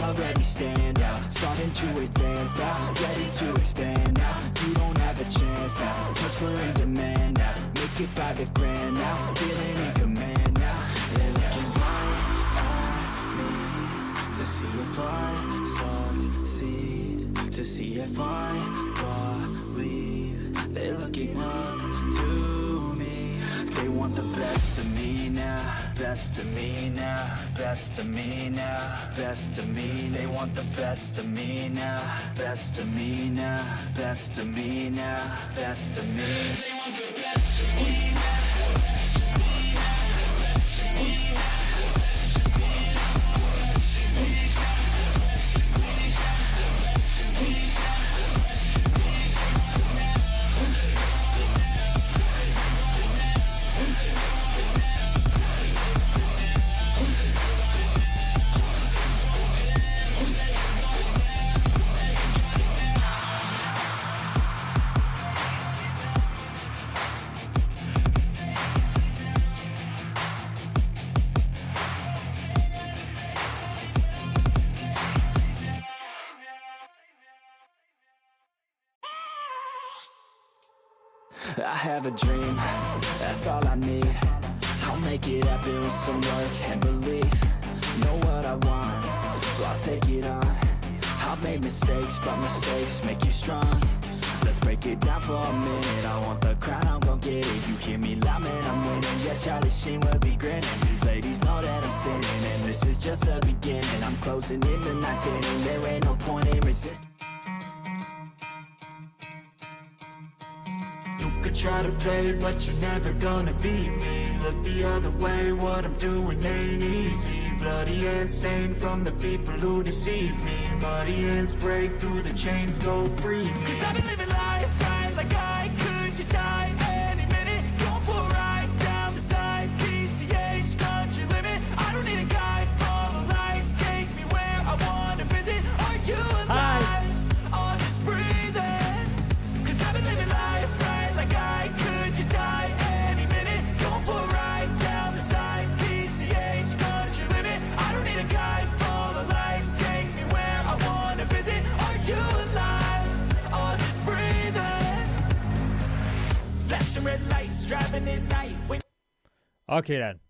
already stand out, starting to advance now, ready to expand now. You don't have a chance now, cause we're in demand now. Make it by the grand now, feeling in command now. They're looking right at me to see if I succeed, to see if I believe. They're looking up to me. They want the best of me now, best of me now, best of me now, best of me. They want the best of me now, best of me now, best of me now, best of me. They want the best of me now. I have a dream, that's all I need. I'll make it happen with some work and belief. Know what I want, so I'll take it on. I'll make mistakes, but mistakes make you strong. Let's break it down for a minute. I want the crown, I'm gon' get it. You hear me loud, man, I'm winning. Yeah, Charlie Sheen will be grinning. These ladies know that I'm sinning, and this is just the beginning. I'm closing in the ninth inning. There ain't no point in resisting. You could try to play, but you're never gonna beat me. Look the other way, what I'm doing ain't easy. Bloody hands stained from the people who deceive me. Muddy hands break through the chains, go free me. Cause I've been living life right like I could just die any minute. Going for a ride down the side, PCH, country limit. I don't need a guide, follow lights, take me where I wanna visit. Are you alive? Or just breathing? Cause I've been living life right like I could just die any minute. Going for a ride down the side, PCH, country limit. I don't need a guide, follow lights, take me where I wanna visit. Are you alive, or just breathing? Flashing red lights, driving at night. Okay then,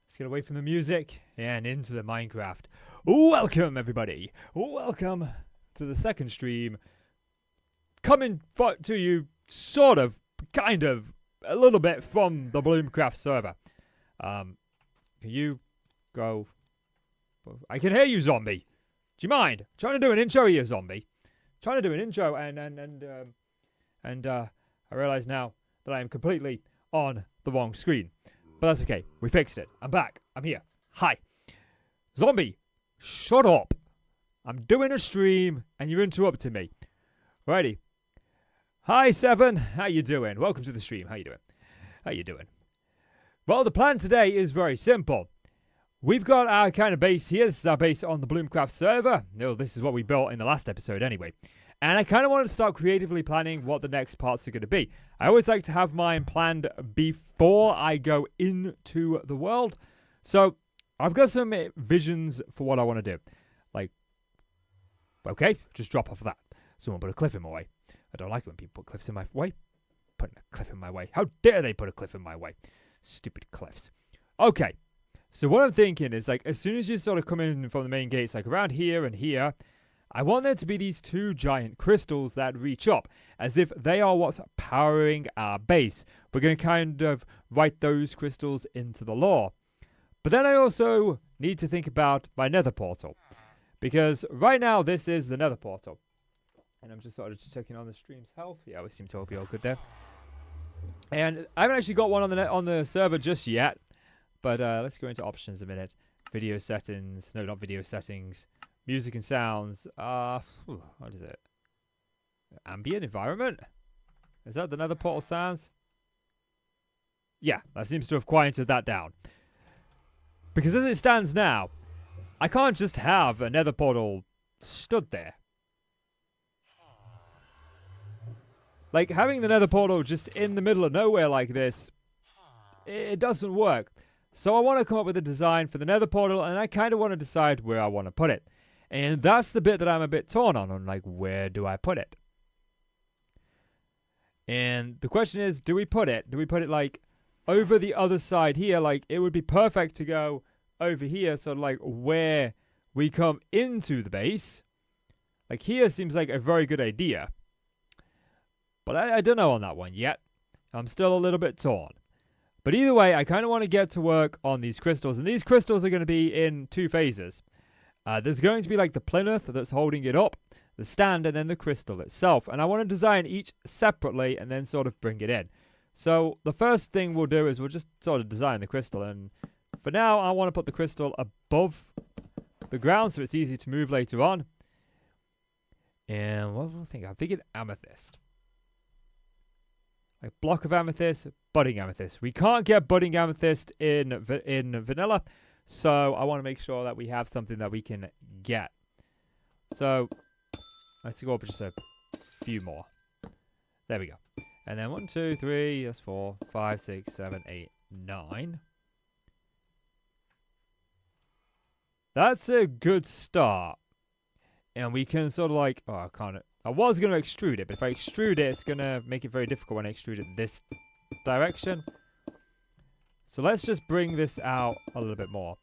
let's get away from the music and into the Minecraft. Welcome everybody, welcome to the second stream. Coming to you, sort of, kind of, a little bit from the Bloomcraft server. Can you go? I can hear you, zombie. Do you mind? I'm trying to do an intro here, zombie. Trying to do an intro, and I realize now that I am completely on the wrong screen. But that's okay. We fixed it. I'm back. I'm here. Hi, zombie. Shut up. I'm doing a stream, and you're interrupting me. Righty. Hi, Seven. How you doing? Welcome to the stream. How you doing? How you doing? Well, the plan today is very simple. We've got our kind of base here. This is our base on the Bloomcraft server. No, this is what we built in the last episode anyway. And I kind of want to start creatively planning what the next parts are going to be. I always like to have mine planned before I go into the world. So I've got some visions for what I want to do. Like, okay, just drop off of that. Someone put a cliff in my way. I don't like it when people put cliffs in my way. Putting a cliff in my way. How dare they put a cliff in my way? Stupid cliffs. Okay. So what I'm thinking is, like, as soon as you sort of come in from the main gates, like around here and here, I want there to be these two giant crystals that reach up, as if they are what's powering our base. We're going to kind of write those crystals into the lore. But then I also need to think about my nether portal. Because right now, this is the nether portal. And I'm just sort of checking on the stream's health. Yeah, we seem to all be all good there. And I haven't actually got one on the server just yet. But let's go into options a minute. Video settings. No, not video settings. Music and sounds. What is it? Ambient environment? Is that the nether portal sounds? Yeah, that seems to have quieted that down. Because as it stands now, I can't just have a nether portal stood there. Like, having the nether portal just in the middle of nowhere like this, it doesn't work. So I want to come up with a design for the nether portal, and I kind of want to decide where I want to put it. And that's the bit that I'm a bit torn on like, where do I put it? And the question is, do we put it like over the other side here? Like, it would be perfect to go over here, so like where we come into the base. Like, here seems like a very good idea. But I don't know on that one yet. I'm still a little bit torn. But either way, I kind of want to get to work on these crystals. And these crystals are going to be in 2 phases. There's going to be like the plinth that's holding it up, the stand, and then the crystal itself. And I want to design each separately and then sort of bring it in. So the first thing we'll do is we'll just sort of design the crystal. And for now, I want to put the crystal above the ground so it's easy to move later on. And what do I think? I figured amethyst. Like block of amethyst, budding amethyst. We can't get budding amethyst in vanilla, so I want to make sure that we have something that we can get. So let's go up just a few more. There we go. And then 1, 2, 3, that's 4, 5, 6, 7, 8, 9. That's a good start. And we can sort of like, oh, I can't. I was going to extrude it, but if I extrude it, it's going to make it very difficult when I extrude it this direction. So let's just bring this out a little bit more.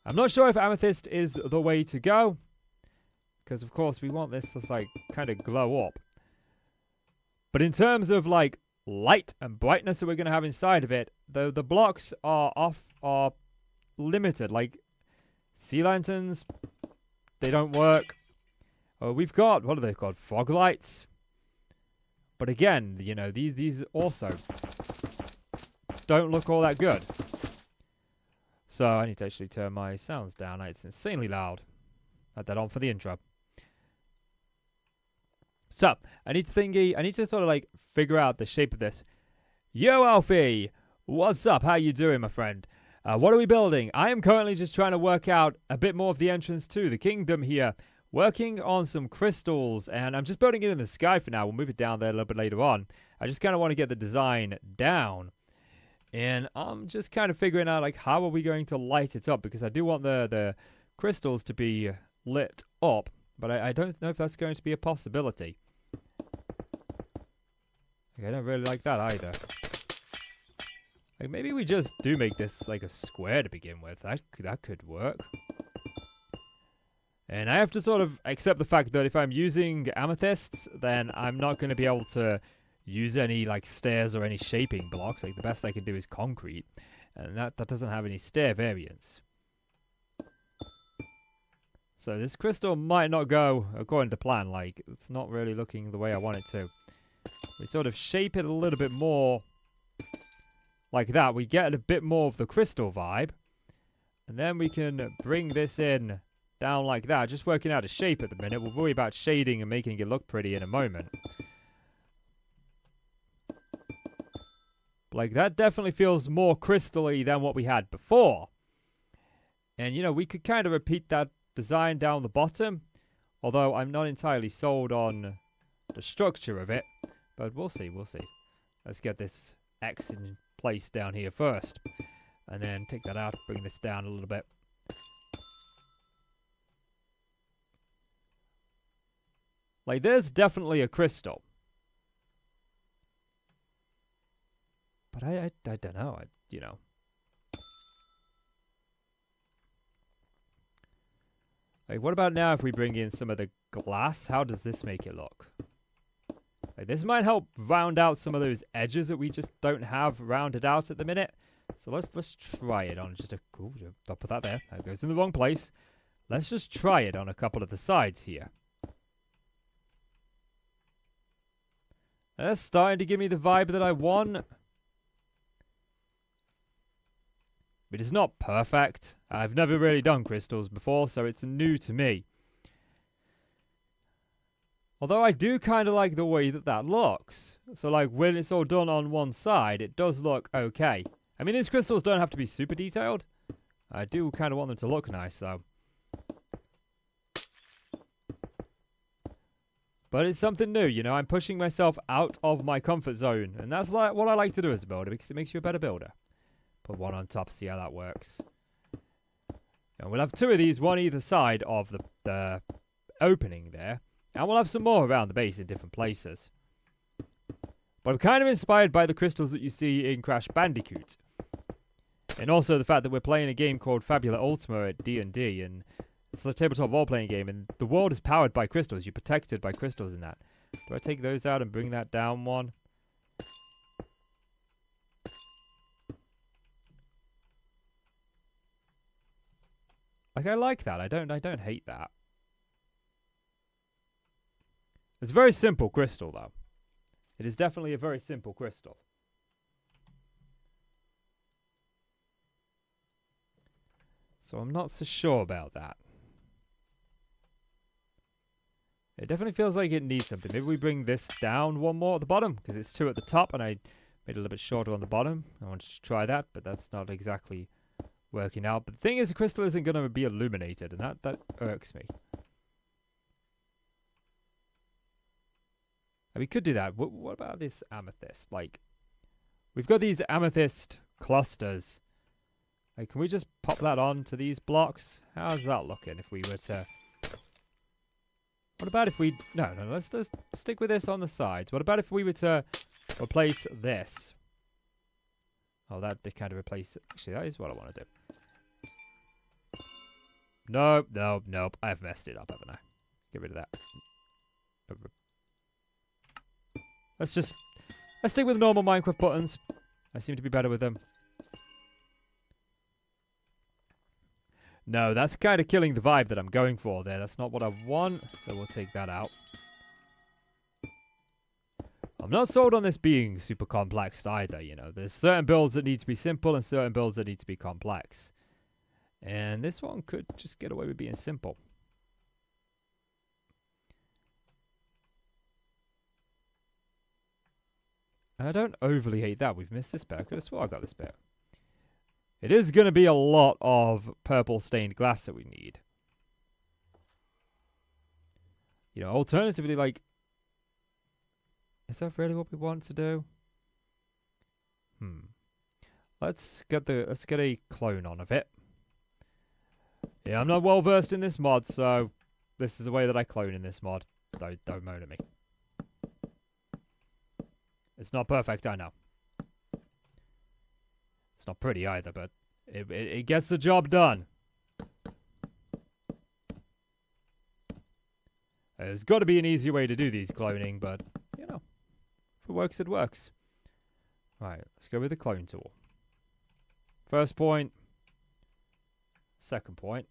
I'm not sure if amethyst is the way to go, because of course we want this to like kind of glow up. But in terms of like light and brightness that we're going to have inside of it, the blocks are limited. Like sea lanterns, they don't work. We've got, what are they called? Fog lights. But again, you know, these also don't look all that good. So I need to actually turn my sounds down. It's insanely loud. Add that on for the intro. So I need to sort of like figure out the shape of this. Yo, Alfie! What's up? How you doing, my friend? What are we building? I am currently just trying to work out a bit more of the entrance to the kingdom here. Working on some crystals, and I'm just building it in the sky for now. We'll move it down there a little bit later on. I just kind of want to get the design down. And I'm just kind of figuring out, like, how are we going to light it up? Because I do want the crystals to be lit up, but I don't know if that's going to be a possibility. Okay, I don't really like that either. Like, maybe we just do make this, like, a square to begin with. That could work. And I have to sort of accept the fact that if I'm using amethysts, then I'm not going to be able to use any like stairs or any shaping blocks. Like the best I can do is concrete. And that doesn't have any stair variants. So this crystal might not go according to plan. Like, it's not really looking the way I want it to. We sort of shape it a little bit more like that. We get a bit more of the crystal vibe. And then we can bring this in down like that. Just working out a shape at the minute. We'll worry about shading and making it look pretty in a moment. Like, that definitely feels more crystal-y than what we had before. And, you know, we could kind of repeat that design down the bottom. Although I'm not entirely sold on the structure of it. But we'll see, we'll see. Let's get this X in place down here first. And then take that out, bring this down a little bit. Like, there's definitely a crystal. But I don't know, you know. Like, what about now if we bring in some of the glass? How does this make it look? Like, this might help round out some of those edges that we just don't have rounded out at the minute. So let's try it on just a... Ooh, I'll put that there. That goes in the wrong place. Let's just try it on a couple of the sides here. That's starting to give me the vibe that I want. But it's not perfect. I've never really done crystals before, so it's new to me. Although I do kind of like the way that that looks. So like when it's all done on one side, it does look okay. I mean, these crystals don't have to be super detailed. I do kind of want them to look nice though. But it's something new, you know. I'm pushing myself out of my comfort zone. And that's like what I like to do as a builder, because it makes you a better builder. Put one on top, see how that works. And we'll have 2 of these, one either side of the opening there. And we'll have some more around the base in different places. But I'm kind of inspired by the crystals that you see in Crash Bandicoot. And also the fact that we're playing a game called Fabula Ultima at D&D. And it's a tabletop role-playing game. And the world is powered by crystals. You're protected by crystals in that. Do I take those out and bring that down one? Like, I like that. I don't hate that. It's a very simple crystal, though. It is definitely a very simple crystal. So I'm not so sure about that. It definitely feels like it needs something. Maybe we bring this down one more at the bottom, because it's 2 at the top, and I made it a little bit shorter on the bottom. I wanted to try that, but that's not exactly working out. But the thing is, the crystal isn't going to be illuminated, and that irks me. And we could do that. What about this amethyst? Like, we've got these amethyst clusters. Like, can we just pop that onto these blocks? How's that looking if we were to... What about if we... No, let's just stick with this on the sides. What about if we were to replace this? Oh, that did kind of replace it. Actually, that is what I want to do. Nope. I've messed it up, haven't I? Get rid of that. Let's stick with the normal Minecraft buttons. I seem to be better with them. No, that's kind of killing the vibe that I'm going for there. That's not what I want, so we'll take that out. I'm not sold on this being super complex either, you know. There's certain builds that need to be simple and certain builds that need to be complex. And this one could just get away with being simple. And I don't overly hate that. We've missed this bit. I could have swore I got this bit. It is going to be a lot of purple stained glass that we need. You know, alternatively, like... Is that really what we want to do? Let's get a clone on of it. Yeah, I'm not well versed in this mod, so this is the way that I clone in this mod. Don't moan at me. It's not perfect, I know. It's not pretty either, but it gets the job done. There's got to be an easier way to do these cloning, but, you know, if it works, it works. Right, let's go with the clone tool. First point. Second point.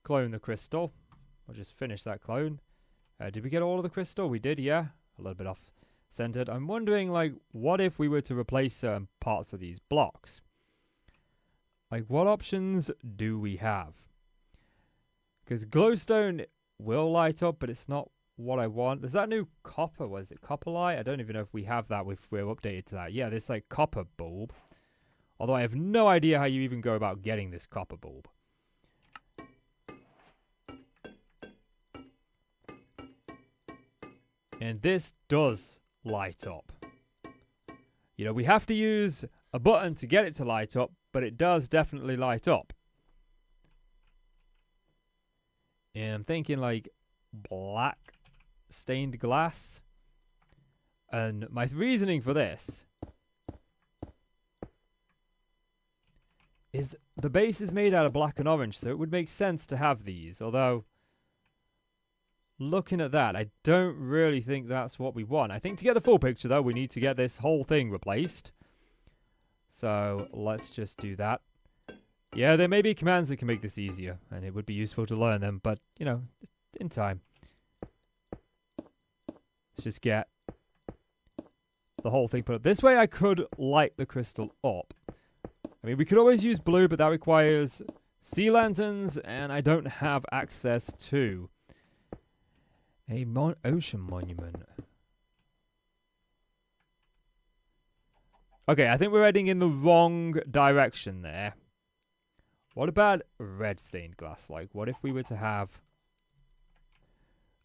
Clone the crystal. We'll just finish that clone. Did we get all of the crystal? We did, yeah. A little bit off centered. I'm wondering, like, what if we were to replace certain parts of these blocks? Like, what options do we have? Because glowstone will light up, but it's not what I want. There's that new copper. Was it copper light? I don't even know if we have that, if we're updated to that. Yeah, this, like, copper bulb. Although I have no idea how you even go about getting this copper bulb. And this does light up. You know, we have to use a button to get it to light up, but it does definitely light up. And I'm thinking like black stained glass. And my reasoning for this is the base is made out of black and orange, so it would make sense to have these, although looking at that, I don't really think that's what we want. I think to get the full picture, though, we need to get this whole thing replaced. So let's just do that. Yeah, there may be commands that can make this easier, and it would be useful to learn them, but, you know, in time. Let's just get the whole thing put up. This way I could light the crystal up. I mean, we could always use blue, but that requires sea lanterns, and I don't have access to a ocean monument. Okay, I think we're heading in the wrong direction there. What about red stained glass? Like, what if we were to have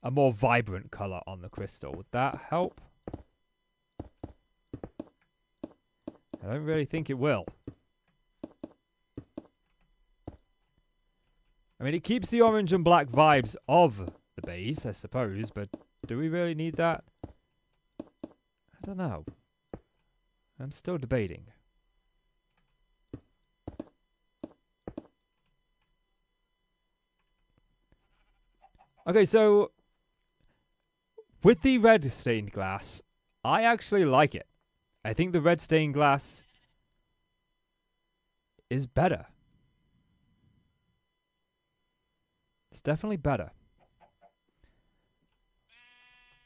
a more vibrant color on the crystal? Would that help? I don't really think it will. I mean, it keeps the orange and black vibes of the base, I suppose, but do we really need that? I don't know. I'm still debating. Okay, so with the red stained glass, I actually like it. I think the red stained glass is better. It's definitely better.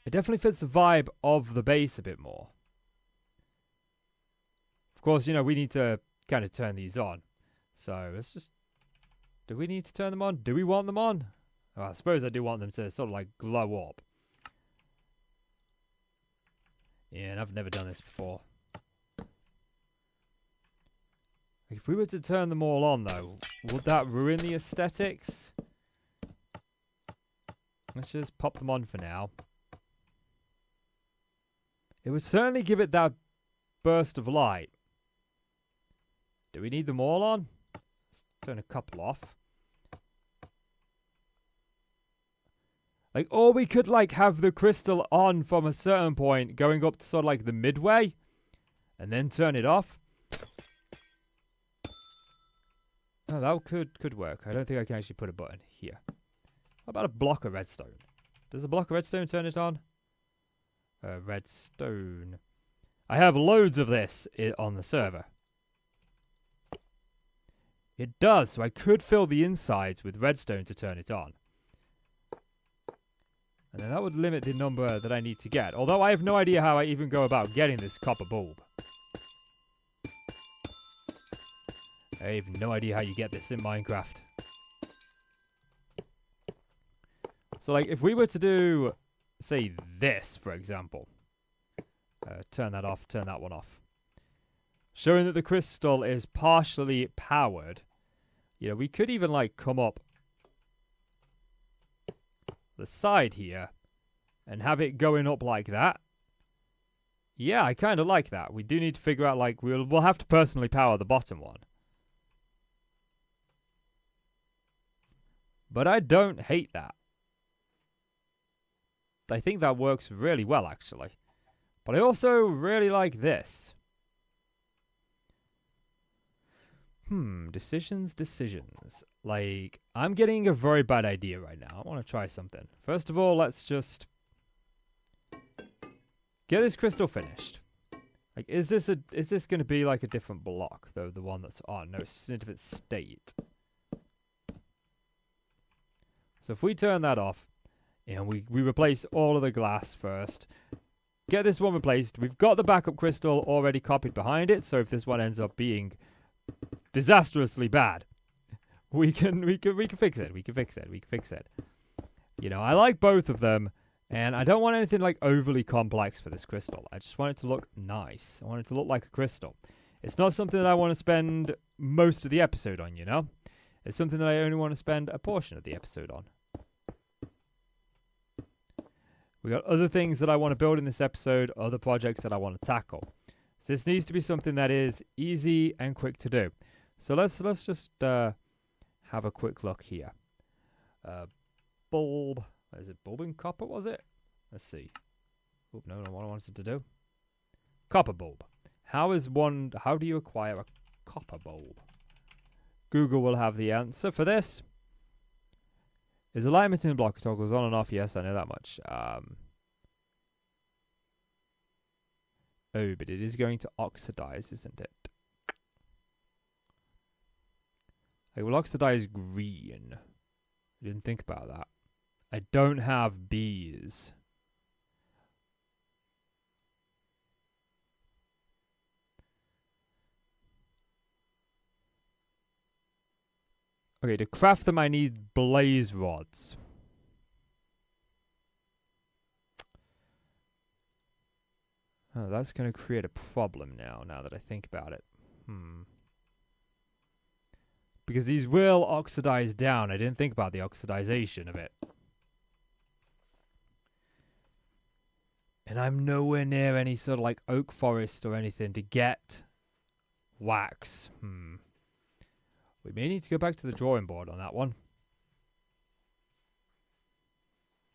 It definitely fits the vibe of the base a bit more. Of course, you know, we need to kind of turn these on. So let's just... Do we need to turn them on? Do we want them on? Oh, I suppose I do want them to sort of like glow up. Yeah, and I've never done this before. If we were to turn them all on, though, would that ruin the aesthetics? Let's just pop them on for now. It would certainly give it that burst of light. Do we need them all on? Let's turn a couple off. Like, or we could, like, have the crystal on from a certain point, going up to sort of, like, the midway, and then turn it off. Oh, that could work. I don't think I can actually put a button here. How about a block of redstone? Does a block of redstone turn it on? Redstone. I have loads of this on the server. It does, so I could fill the insides with redstone to turn it on. And then that would limit the number that I need to get. Although I have no idea how I even go about getting this copper bulb. I have no idea how you get this in Minecraft. So, like, if we were to do, say, this, for example. Turn that off, turn that one off. Showing that the crystal is partially powered. You know, we could even, like, come up the side here and have it going up like that. Yeah, I kind of like that. We do need to figure out, like, we'll have to personally power the bottom one. But I don't hate that. I think that works really well, actually. But I also really like this. Decisions. Like, I'm getting a very bad idea right now. I want to try something. First of all, let's just get this crystal finished. Like, is this going to be like a different block, though? The one that's on? No, it's in a different state. So if we turn that off, and we replace all of the glass first, get this one replaced. We've got the backup crystal already copied behind it, so if this one ends up being disastrously bad, we can fix it. We can fix it. You know, I like both of them, and I don't want anything like overly complex for this crystal. I just want it to look nice. I want it to look like a crystal. It's not something that I want to spend most of the episode on, you know? It's something that I only want to spend a portion of the episode on. We got other things that I want to build in this episode, other projects that I want to tackle. So this needs to be something that is easy and quick to do. So let's just have a quick look here. Bulb. Is it bulb in copper, was it? Let's see. Oh, no, not what I wanted to do. Copper bulb. How do you acquire a copper bulb? Google will have the answer for this. Is a light emitting block toggles on and off? Yes, I know that much. Oh, but it is going to oxidize, isn't it? It will oxidize green. I didn't think about that. I don't have bees. Okay, to craft them I need blaze rods. Oh, that's going to create a problem now that I think about it. Because these will oxidize down. I didn't think about the oxidization of it. And I'm nowhere near any sort of like oak forest or anything to get wax. We may need to go back to the drawing board on that one.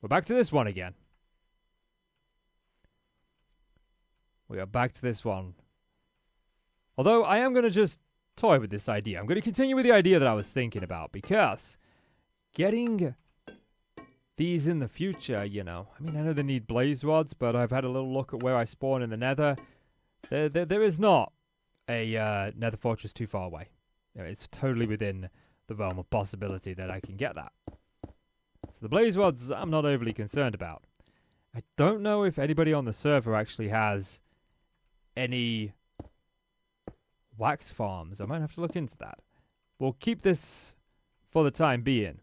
We're back to this one again. We are back to this one. Although, I am going to just toy with this idea. I'm going to continue with the idea that I was thinking about, because getting these in the future, you know, I mean, I know they need blaze rods, but I've had a little look at where I spawn in the nether. There is not a nether fortress too far away. You know, it's totally within the realm of possibility that I can get that. So the blaze rods, I'm not overly concerned about. I don't know if anybody on the server actually has any wax farms. I might have to look into that. We'll keep this for the time being.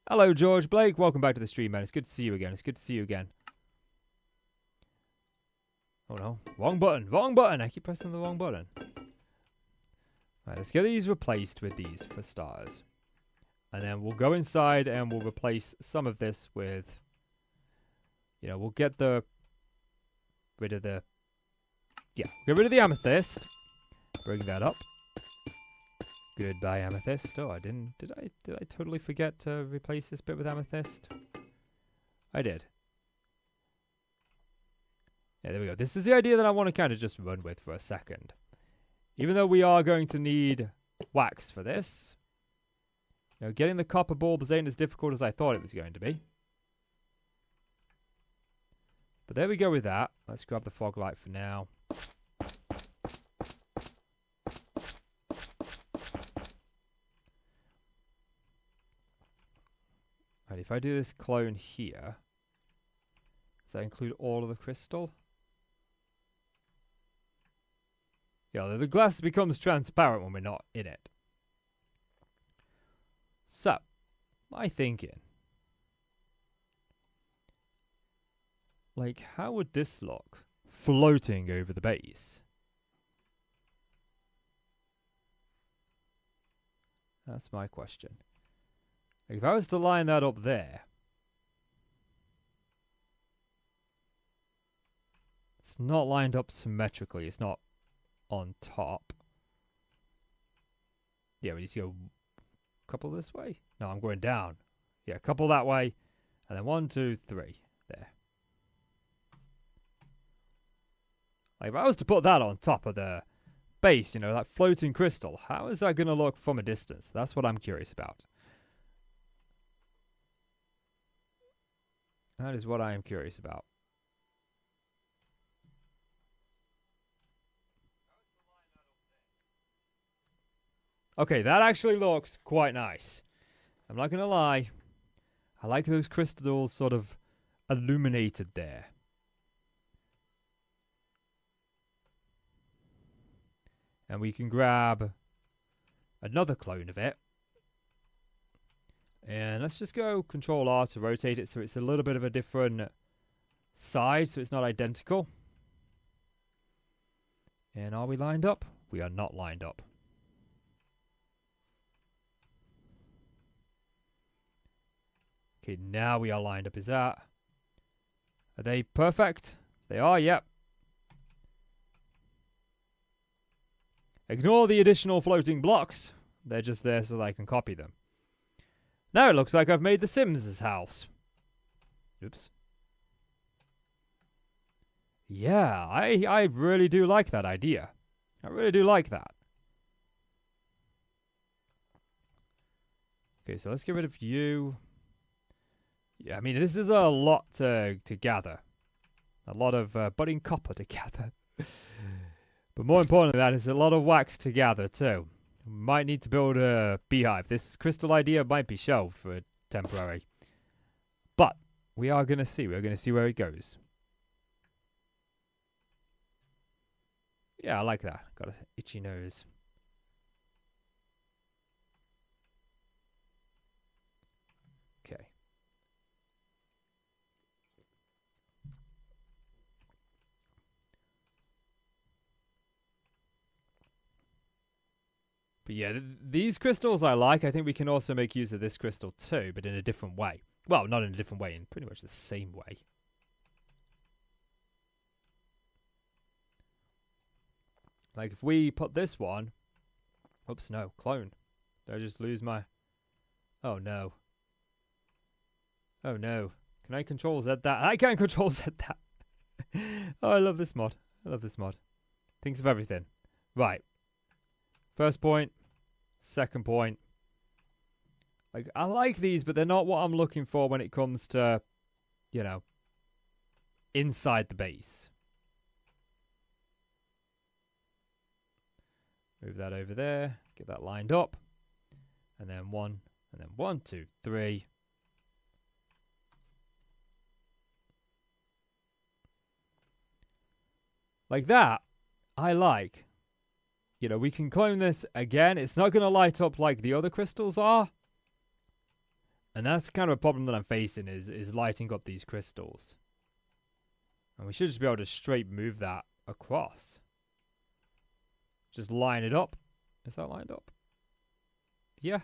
Hello, George Blake. Welcome back to the stream, man. It's good to see you again. It's good to see you again. Oh, no. Wrong button. Wrong button. I keep pressing the wrong button. Right, let's get these replaced with these for starters. And then we'll go inside and we'll replace some of this with... You know, we'll get rid of the... Yeah, get rid of the amethyst. Bring that up. Goodbye, amethyst. Oh, I didn't... Did I totally forget to replace this bit with amethyst? I did. Yeah, there we go. This is the idea that I want to kind of just run with for a second. Even though we are going to need wax for this. You know, getting the copper bulbs ain't as difficult as I thought it was going to be. But there we go with that. Let's grab the fog light for now. Right, if I do this clone here, does that include all of the crystal? Yeah, the glass becomes transparent when we're not in it. So, my thinking. Like, how would this look floating over the base? That's my question. Like, if I was to line that up there, it's not lined up symmetrically. It's not on top. Yeah, we need to go a couple this way. No, I'm going down. Yeah, a couple that way. And then 1, 2, 3. There. Like, if I was to put that on top of the base, you know, that floating crystal, how is that going to look from a distance? That's what I'm curious about. That is what I am curious about. Okay, that actually looks quite nice. I'm not going to lie. I like those crystals sort of illuminated there. And we can grab another clone of it. And let's just go Control R to rotate it so it's a little bit of a different size, so it's not identical. And are we lined up? We are not lined up. Okay, now we are lined up. Are they perfect? They are, yep. Ignore the additional floating blocks. They're just there so that I can copy them. Now it looks like I've made the Sims' house. Oops. Yeah, I really do like that idea. I really do like that. Okay, so let's get rid of you. Yeah, I mean, this is a lot to gather. A lot of budding copper to gather. But more importantly than that, is a lot of wax to gather too. Might need to build a beehive. This crystal idea might be shelved for temporary. But we are going to see. We're going to see where it goes. Yeah, I like that. Got an itchy nose. Okay. But yeah, these crystals I like. I think we can also make use of this crystal too, but in a different way. Well, not in a different way, in pretty much the same way. Like if we put this one... Oops, no, clone. Did I just lose my... Oh no. Oh no. Can I control Z that? I can't control Z that. Oh, I love this mod. I love this mod. Thinks of everything. Right. First point. Second point. Like, I like these, but they're not what I'm looking for when it comes to, you know, inside the base. Move that over there. Get that lined up. And then 1. And then 1, 2, 3. Like that, I like. You know, we can clone this again. It's not going to light up like the other crystals are. And that's kind of a problem that I'm facing is lighting up these crystals. And we should just be able to straight move that across. Just line it up. Is that lined up? Yeah.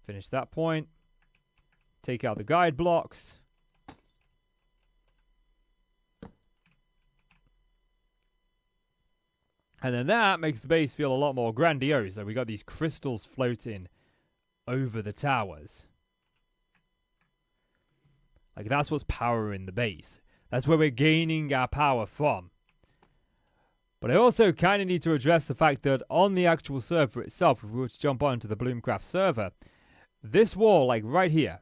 Finish that point. Take out the guide blocks. And then that makes the base feel a lot more grandiose. So we got these crystals floating over the towers. Like, that's what's powering the base. That's where we're gaining our power from. But I also kind of need to address the fact that on the actual server itself, if we were to jump onto the Bloomcraft server, this wall, like right here,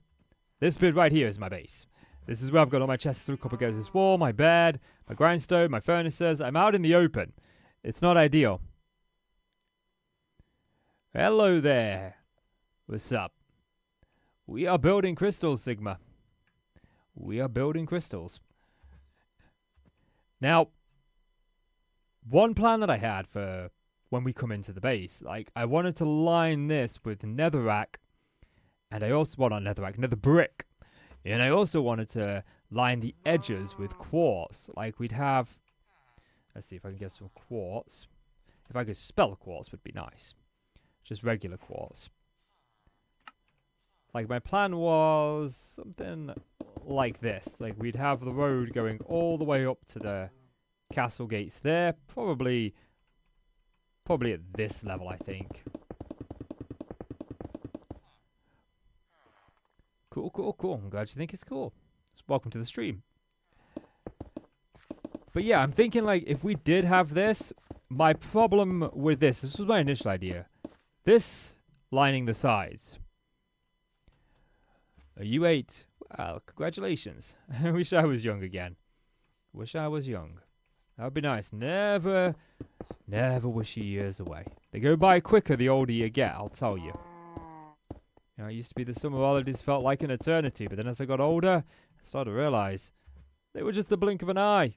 this bit right here is my base. This is where I've got all my chests up against this wall, my bed, my grindstone, my furnaces. I'm out in the open. It's not ideal. Hello there. What's up? We are building crystals, Sigma. We are building crystals. Now, one plan that I had for when we come into the base, like, I wanted to line this with netherrack, and I also, well, not netherrack, nether brick. And I also wanted to line the edges with quartz. Like, we'd have, let's see if I can get some quartz. If I could spell quartz would be nice. Just regular quartz. Like, my plan was something like this. Like, we'd have the road going all the way up to the castle gates there. Probably at this level, I think. Cool, cool, cool. I'm glad you think it's cool. Welcome to the stream. But yeah, I'm thinking, like, if we did have this, my problem with this was my initial idea. This lining the sides. You 8. Well, congratulations. I wish I was young again. Wish I was young. That would be nice. Never wish you years away. They go by quicker the older you get, I'll tell you. You know, it used to be the summer holidays felt like an eternity, but then as I got older, I started to realize they were just the blink of an eye.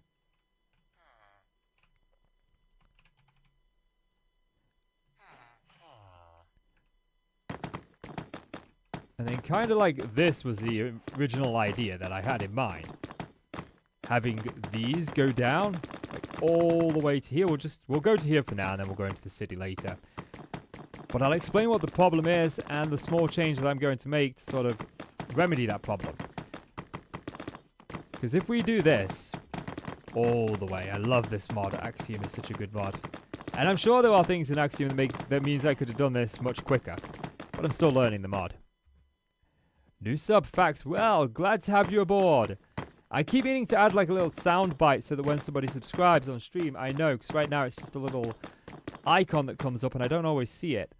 And then kind of like this was the original idea that I had in mind. Having these go down like all the way to here. We'll go to here for now, and then we'll go into the city later. But I'll explain what the problem is and the small change that I'm going to make to sort of remedy that problem. Because if we do this all the way, I love this mod. Axiom is such a good mod. And I'm sure there are things in Axiom that means I could have done this much quicker. But I'm still learning the mod. New sub facts. Well, glad to have you aboard. I keep meaning to add like a little sound bite so that when somebody subscribes on stream, I know. Because right now it's just a little icon that comes up and I don't always see it.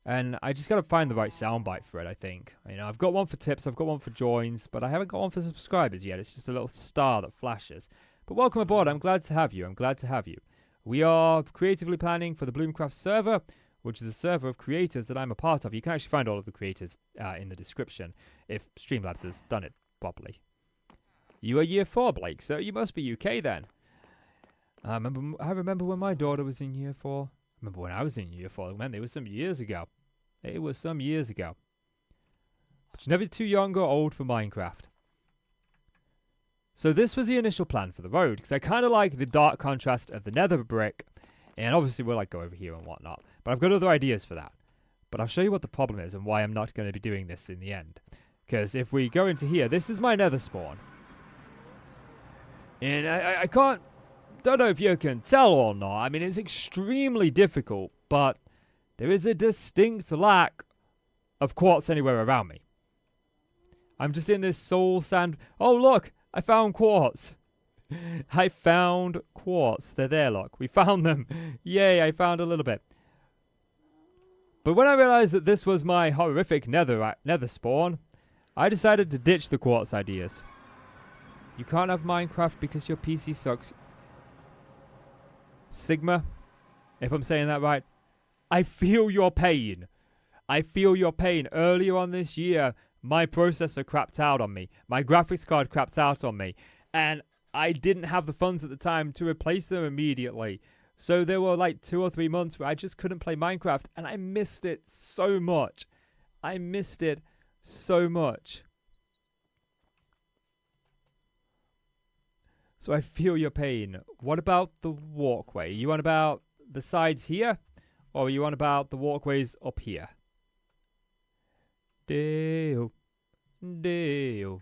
And I just got to find the right soundbite for it, I think. You know, I've got one for tips, I've got one for joins, but I haven't got one for subscribers yet. It's just a little star that flashes. But welcome aboard. I'm glad to have you. I'm glad to have you. We are creatively planning for the Bloomcraft server, which is a server of creators that I'm a part of. You can actually find all of the creators in the description if Streamlabs has done it properly. You are year 4, Blake, so you must be UK then. I remember when my daughter was in year 4. I remember when I was in year 4. Man, it was some years ago. It was some years ago. But you're never too young or old for Minecraft. So this was the initial plan for the road, because I kind of like the dark contrast of the nether brick. And obviously we'll like go over here and whatnot. But I've got other ideas for that. But I'll show you what the problem is and why I'm not going to be doing this in the end. Because if we go into here, this is my nether spawn. And I don't know if you can tell or not. I mean, it's extremely difficult, but there is a distinct lack of quartz anywhere around me. I'm just in this soul sand. Oh, look! I found quartz. I found quartz. They're there, look. We found them. Yay, I found a little bit. But when I realized that this was my horrific nether spawn, I decided to ditch the quartz ideas. You can't have Minecraft because your PC sucks. Sigma, if I'm saying that right, I feel your pain. I feel your pain. Earlier on this year, my processor crapped out on me. My graphics card crapped out on me. And I didn't have the funds at the time to replace them immediately. So there were like 2 or 3 months where I just couldn't play Minecraft. And I missed it so much. I missed it so much. So I feel your pain. What about the walkway? You on about the sides here? Or are you on about the walkways up here? Deo. Deo.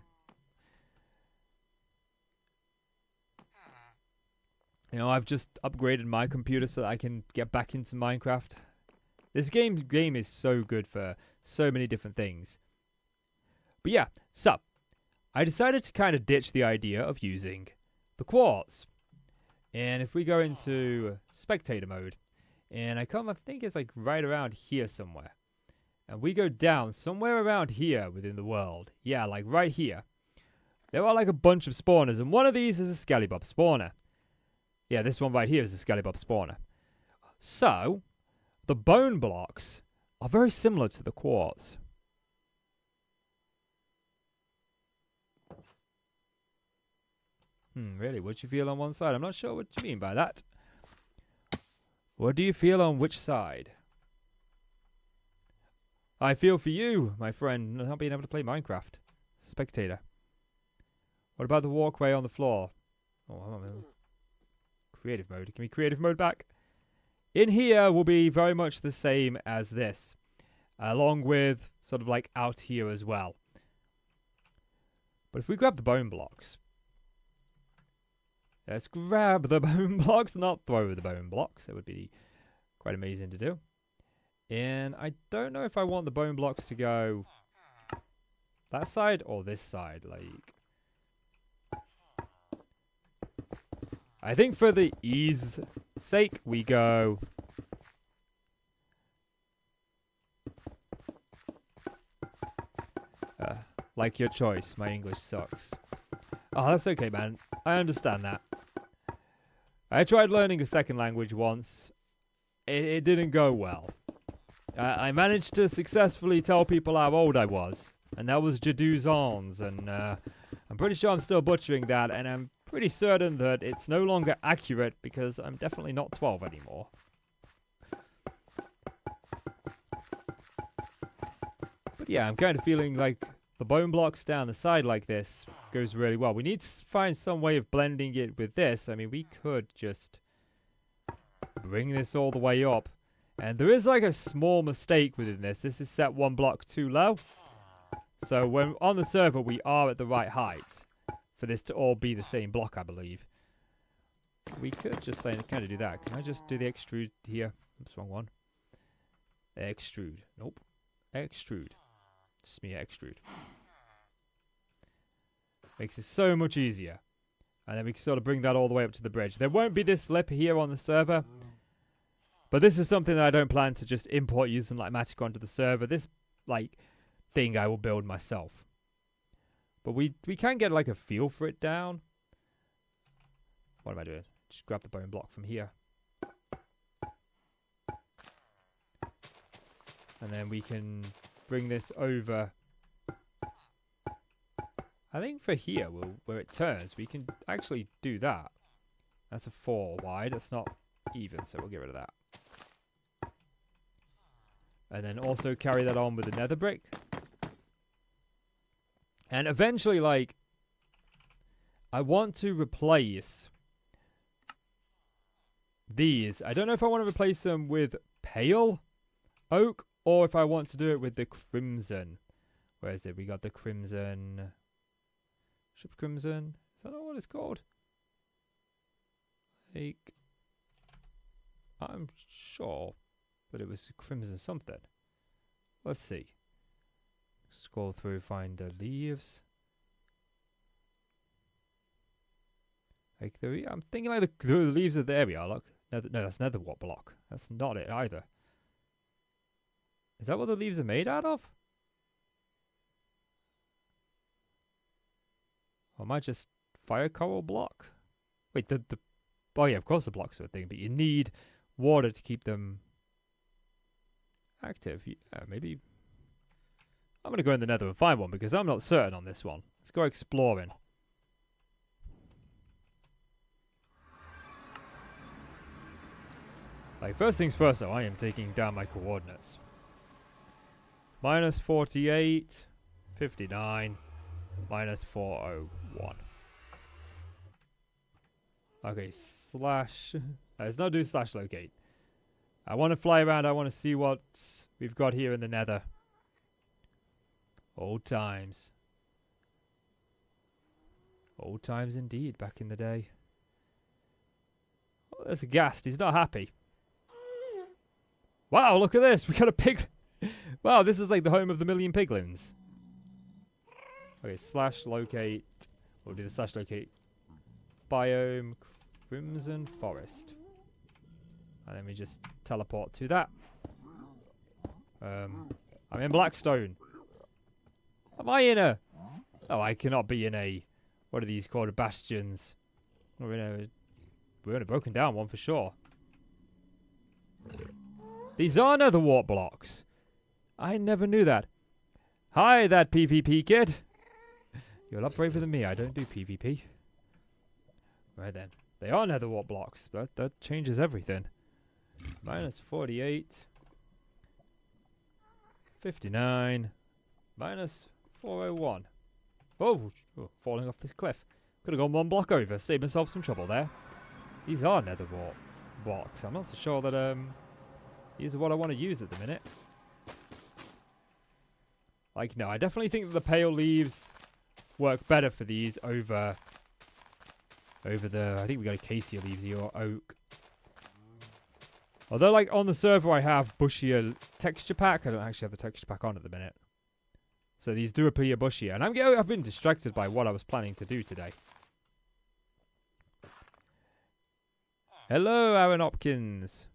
You know, I've just upgraded my computer so that I can get back into Minecraft. This game is so good for so many different things. But yeah, so I decided to kind of ditch the idea of using the quartz. And if we go into spectator mode, and I think it's like right around here somewhere. And we go down somewhere around here within the world. Yeah, like right here. There are like a bunch of spawners, and one of these is a Skellybob spawner. Yeah, this one right here is a Skellybob spawner. So, the bone blocks are very similar to the quartz. Really? What do you feel on one side? I'm not sure what you mean by that. What do you feel on which side? I feel for you, my friend, not being able to play Minecraft. Spectator. What about the walkway on the floor? Oh, hold on a minute. Creative mode. Give me creative mode back. In here will be very much the same as this. Along with sort of like out here as well. But if we grab the bone blocks. Let's grab the bone blocks, not throw the bone blocks. It would be quite amazing to do. And I don't know if I want the bone blocks to go that side or this side. Like, I think for the ease sake, we go like your choice. My English sucks. Oh, that's okay, man. I understand that. I tried learning a second language once. It didn't go well. I managed to successfully tell people how old I was. And that was Jaduzans. And I'm pretty sure I'm still butchering that. And I'm pretty certain that it's no longer accurate because I'm definitely not 12 anymore. But yeah, I'm kind of feeling like the bone blocks down the side like this goes really well. We need to find some way of blending it with this. I mean, we could just bring this all the way up. And there is like a small mistake within this. This is set 1 block too low. So when on the server, we are at the right height for this to all be the same block, I believe. We could just kind of do that. Can I just do the extrude here? Oops, wrong one. Extrude. Nope. Extrude. Just me extrude. Makes it so much easier. And then we can sort of bring that all the way up to the bridge. There won't be this lip here on the server. But this is something that I don't plan to just import using Lightmatic onto the server. This, like, thing I will build myself. But we can get, like, a feel for it down. What am I doing? Just grab the bone block from here. And then we can bring this over. I think for here, where it turns, we can actually do that. That's a 4 wide. That's not even, so we'll get rid of that. And then also carry that on with the nether brick. And eventually, like, I want to replace these. I don't know if I want to replace them with pale oak or if I want to do it with the crimson. Where is it? We got the crimson. Ship crimson. Is that not what it's called? Like, I'm sure. But it was crimson something. Let's see. Scroll through, find the leaves. Like I'm thinking like the leaves are there. We are. Look, no, that's nether wart block. That's not it either. Is that what the leaves are made out of? Or am I just fire coral block? Wait, oh yeah, of course the blocks are a thing, but you need water to keep them active. Yeah, maybe I'm gonna go in the nether and find one because I'm not certain on this one. Let's go exploring. Like, first things first though, I am taking down my coordinates. Minus 48, 59, minus 401. Okay, slash. Let's not do slash locate. I want to fly around. I want to see what we've got here in the nether. Old times. Old times indeed, back in the day. Oh, there's a ghast. He's not happy. Wow, look at this. We got a pig. Wow, this is like the home of the million piglins. Okay, slash locate. We'll do the slash locate. Biome Crimson Forest. And then we just teleport to that. I'm in Blackstone. Am I in a... Oh, I cannot be in a... What are these called? Bastions. We're in a broken down one for sure. These are nether wart blocks. I never knew that. Hi, that PvP kid. You're a lot braver than me. I don't do PvP. Right then. They are nether wart blocks. That changes everything. Minus 48. 59. Minus 401. Oh, falling off this cliff. Could have gone one block over. Saved myself some trouble there. These are nether wart blocks. I'm not so sure that these are what I want to use at the minute. Like, no, I definitely think that the pale leaves work better for these over the... I think we got acacia leaves here, or oak. Although, like, on the server I have bushier texture pack. I don't actually have the texture pack on at the minute. So these do appear bushier. And I've been distracted by what I was planning to do today. Hello, Aaron Hopkins.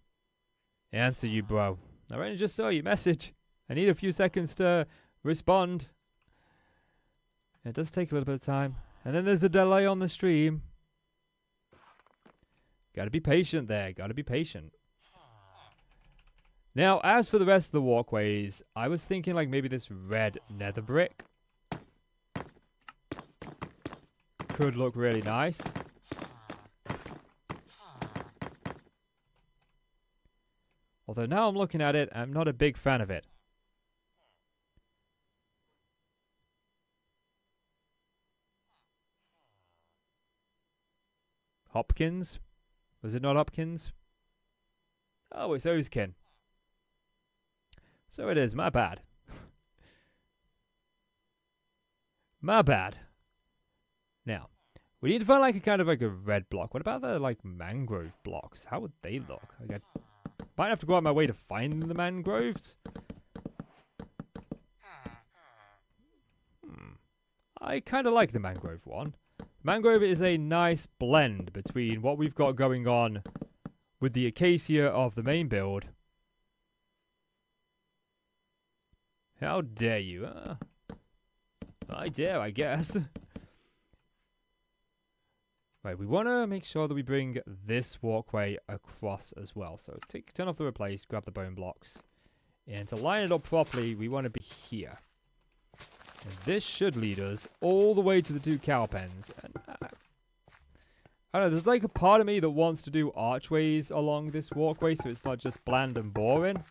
I answer you, bro. I only just saw your message. I need a few seconds to respond. It does take a little bit of time. And then there's a delay on the stream. Gotta be patient there. Gotta be patient. Now, as for the rest of the walkways, I was thinking like maybe this red nether brick could look really nice. Although now I'm looking at it, I'm not a big fan of it. Hopkins? Was it not Hopkins? Oh, it's Ozkin. So it is, my bad. My bad. Now, we need to find like a kind of like a red block. What about the like mangrove blocks? How would they look? Like, I might have to go out my way to find the mangroves. I kind of like the mangrove one. Mangrove is a nice blend between what we've got going on with the acacia of the main build. How dare you? I dare, I guess. Right, we want to make sure that we bring this walkway across as well. So turn off the replace, grab the bone blocks. And to line it up properly, we want to be here. And this should lead us all the way to the 2 cow pens. And, I don't know, there's like a part of me that wants to do archways along this walkway so it's not just bland and boring.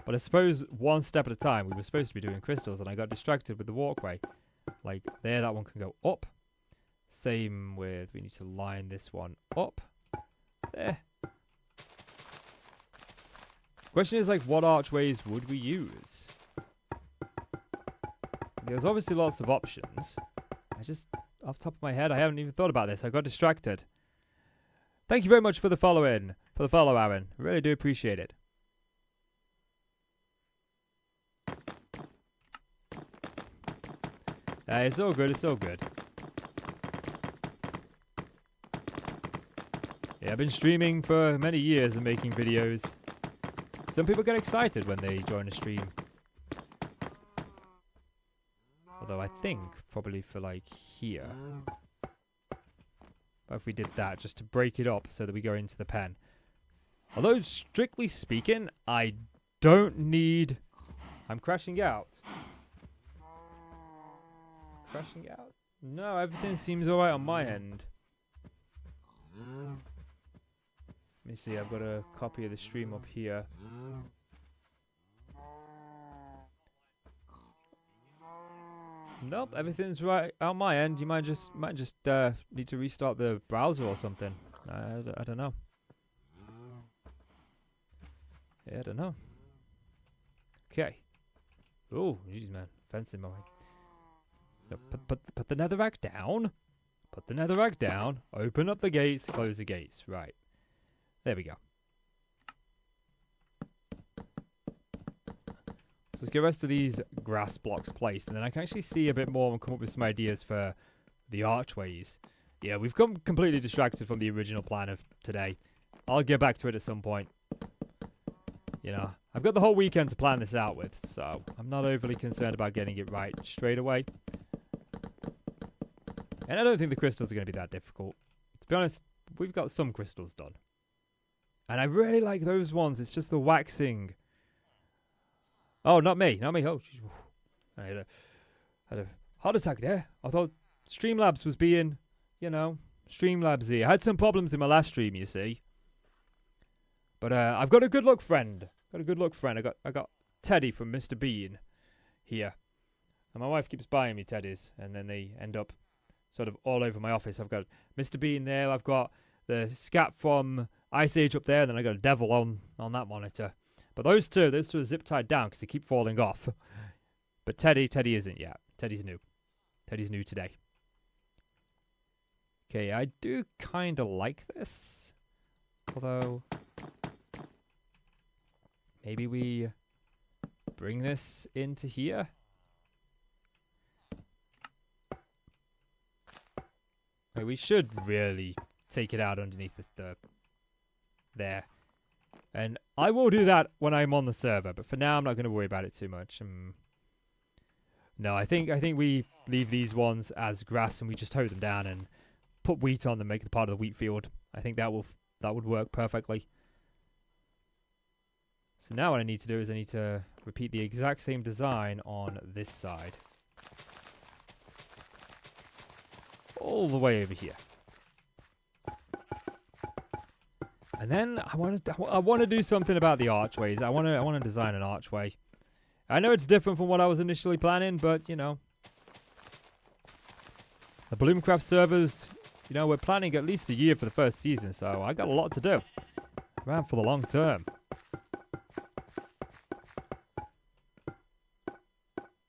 But I suppose one step at a time. We were supposed to be doing crystals and I got distracted with the walkway. Like there, that one can go up. Same with, we need to line this one up. There. Question is like, what archways would we use? There's obviously lots of options. I just, off the top of my head, I haven't even thought about this. I got distracted. Thank you very much for the follow, Aaron. I really do appreciate it. It's all good, it's all good. Yeah, I've been streaming for many years and making videos. Some people get excited when they join a stream. Although I think probably for like here. But if we did that just to break it up so that we go into the pen. Although strictly speaking, I don't need... I'm crashing out. Crashing out? No, everything seems alright on my end. Let me see, I've got a copy of the stream up here. Nope, everything's right on my end. You might just need to restart the browser or something. I don't know. Yeah, I don't know. Okay. Oh, jeez, man, fencing my way. So put the netherrack down. Put the netherrack down. Open up the gates. Close the gates. Right. There we go. So let's get the rest of these grass blocks placed, and then I can actually see a bit more and come up with some ideas for the archways. Yeah, we've come completely distracted from the original plan of today. I'll get back to it at some point. You know, I've got the whole weekend to plan this out with, so I'm not overly concerned about getting it right straight away. And I don't think the crystals are going to be that difficult. To be honest, we've got some crystals done. And I really like those ones. It's just the waxing. Oh, not me. Not me. Oh, geez. I had a heart attack there. I thought Streamlabs was being, you know, Streamlabs-y. I had some problems in my last stream, you see. But I've got a good luck friend. I got Teddy from Mr. Bean here. And my wife keeps buying me teddies. And then they end up sort of all over my office. I've got Mr. Bean there. I've got the scat from Ice Age up there. And then I got a devil on that monitor. But those two are zip tied down because they keep falling off. But Teddy isn't yet. Teddy's new. Teddy's new today. Okay, I do kind of like this. Although, maybe we bring this into here. Like, we should really take it out underneath there. And I will do that when I'm on the server, but for now I'm not going to worry about it too much. No, I think we leave these ones as grass and we just hoe them down and put wheat on them, make it part of the wheat field. I think that would work perfectly. So now what I need to do is I need to repeat the exact same design on this side. All the way over here. And then I want to do something about the archways. I want to design an archway. I know it's different from what I was initially planning, but you know, the Bloomcraft servers, you know, we're planning at least a year for the first season, so I got a lot to do. Around for the long term.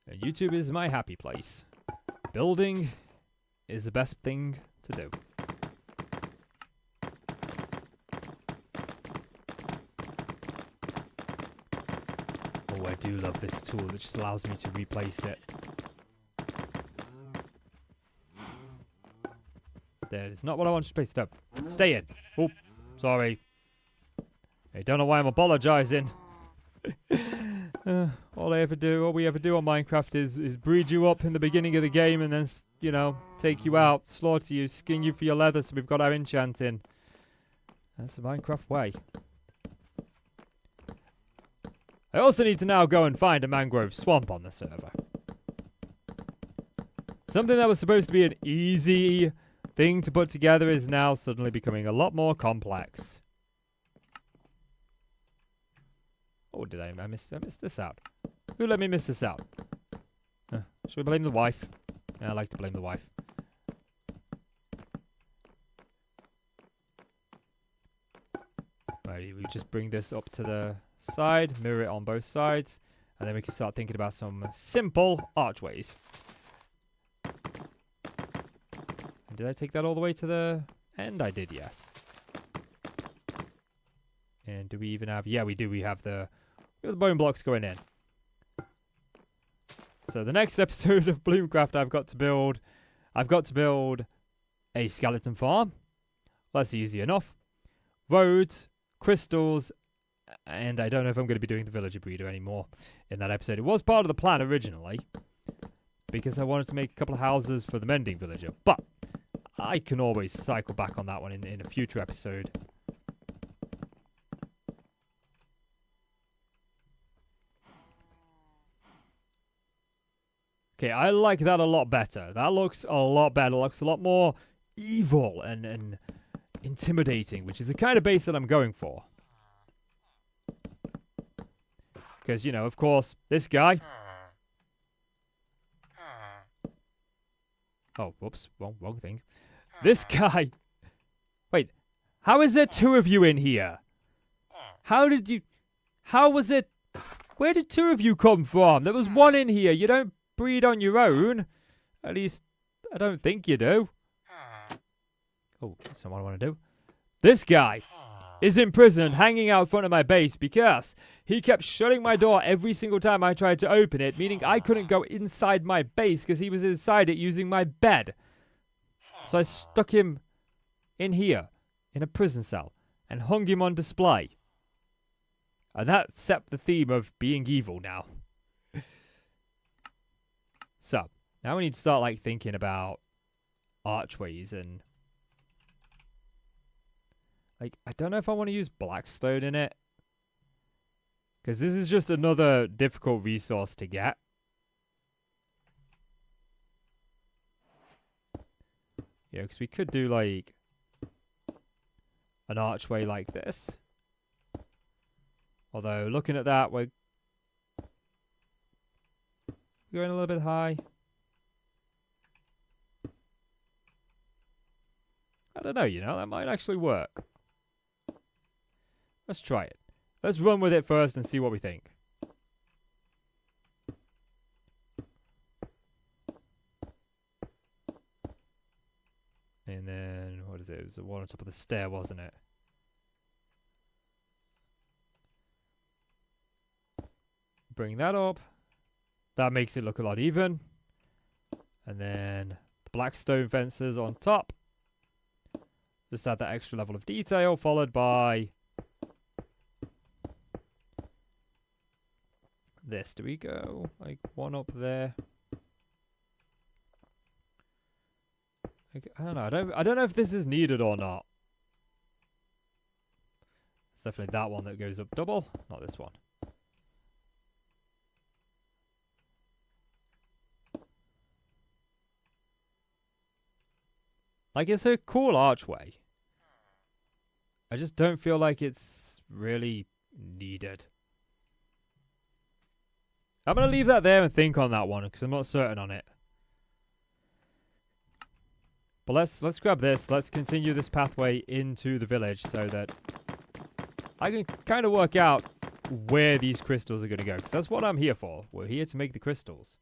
And YouTube is my happy place. Building is the best thing to do. Oh, I do love this tool that just allows me to replace it. That is not what I want to place it up. Stay in. Oh, sorry. I don't know why I'm apologizing. All we ever do on Minecraft is breed you up in the beginning of the game and then, you know, take you out, slaughter you, skin you for your leather so we've got our enchanting. That's the Minecraft way. I also need to now go and find a mangrove swamp on the server. Something that was supposed to be an easy thing to put together is now suddenly becoming a lot more complex. Oh, did I miss this out? Who let me miss this out? Should we blame the wife? Yeah, I like to blame the wife. Right, we just bring this up to the side, mirror it on both sides, and then we can start thinking about some simple archways. And did I take that all the way to the end? I did, yes. And do we even have... Yeah, we do. We have the bone blocks going in. So the next episode of Bloomcraft, I've got to build a skeleton farm. That's easy enough. Roads, crystals, and I don't know if I'm going to be doing the villager breeder anymore in that episode. It was part of the plan originally, because I wanted to make a couple of houses for the mending villager, but I can always cycle back on that one in a future episode. Okay, I like that a lot better. That looks a lot better. It looks a lot more evil and intimidating, which is the kind of base that I'm going for. Because, you know, of course, this guy... Oh, whoops. Wrong thing. This guy... Wait, how is there two of you in here? How did you... How was it... Where did two of you come from? There was one in here. You don't breed on your own. At least, I don't think you do. Oh, that's not what I want to do. This guy is in prison hanging out in front of my base because he kept shutting my door every single time I tried to open it, meaning I couldn't go inside my base because he was inside it using my bed. So I stuck him in here, in a prison cell, and hung him on display. And that set the theme of being evil now. So, now we need to start, like, thinking about archways and... Like, I don't know if I want to use blackstone in it. Because this is just another difficult resource to get. Yeah, because we could do, like, an archway like this. Although, looking at that, we're going a little bit high. I don't know, you know, that might actually work. Let's try it. Let's run with it first and see what we think. And then, what is it? It was the one on top of the stair, wasn't it? Bring that up. That makes it look a lot even. And then the black stone fences on top. Just add that extra level of detail, followed by this. Do we go like one up there? Like, I don't know. I don't know if this is needed or not. It's definitely that one that goes up double, not this one. Like, it's a cool archway. I just don't feel like it's really needed. I'm going to leave that there and think on that one, because I'm not certain on it. But let's grab this. Let's continue this pathway into the village so that I can kind of work out where these crystals are going to go. Because that's what I'm here for. We're here to make the crystals.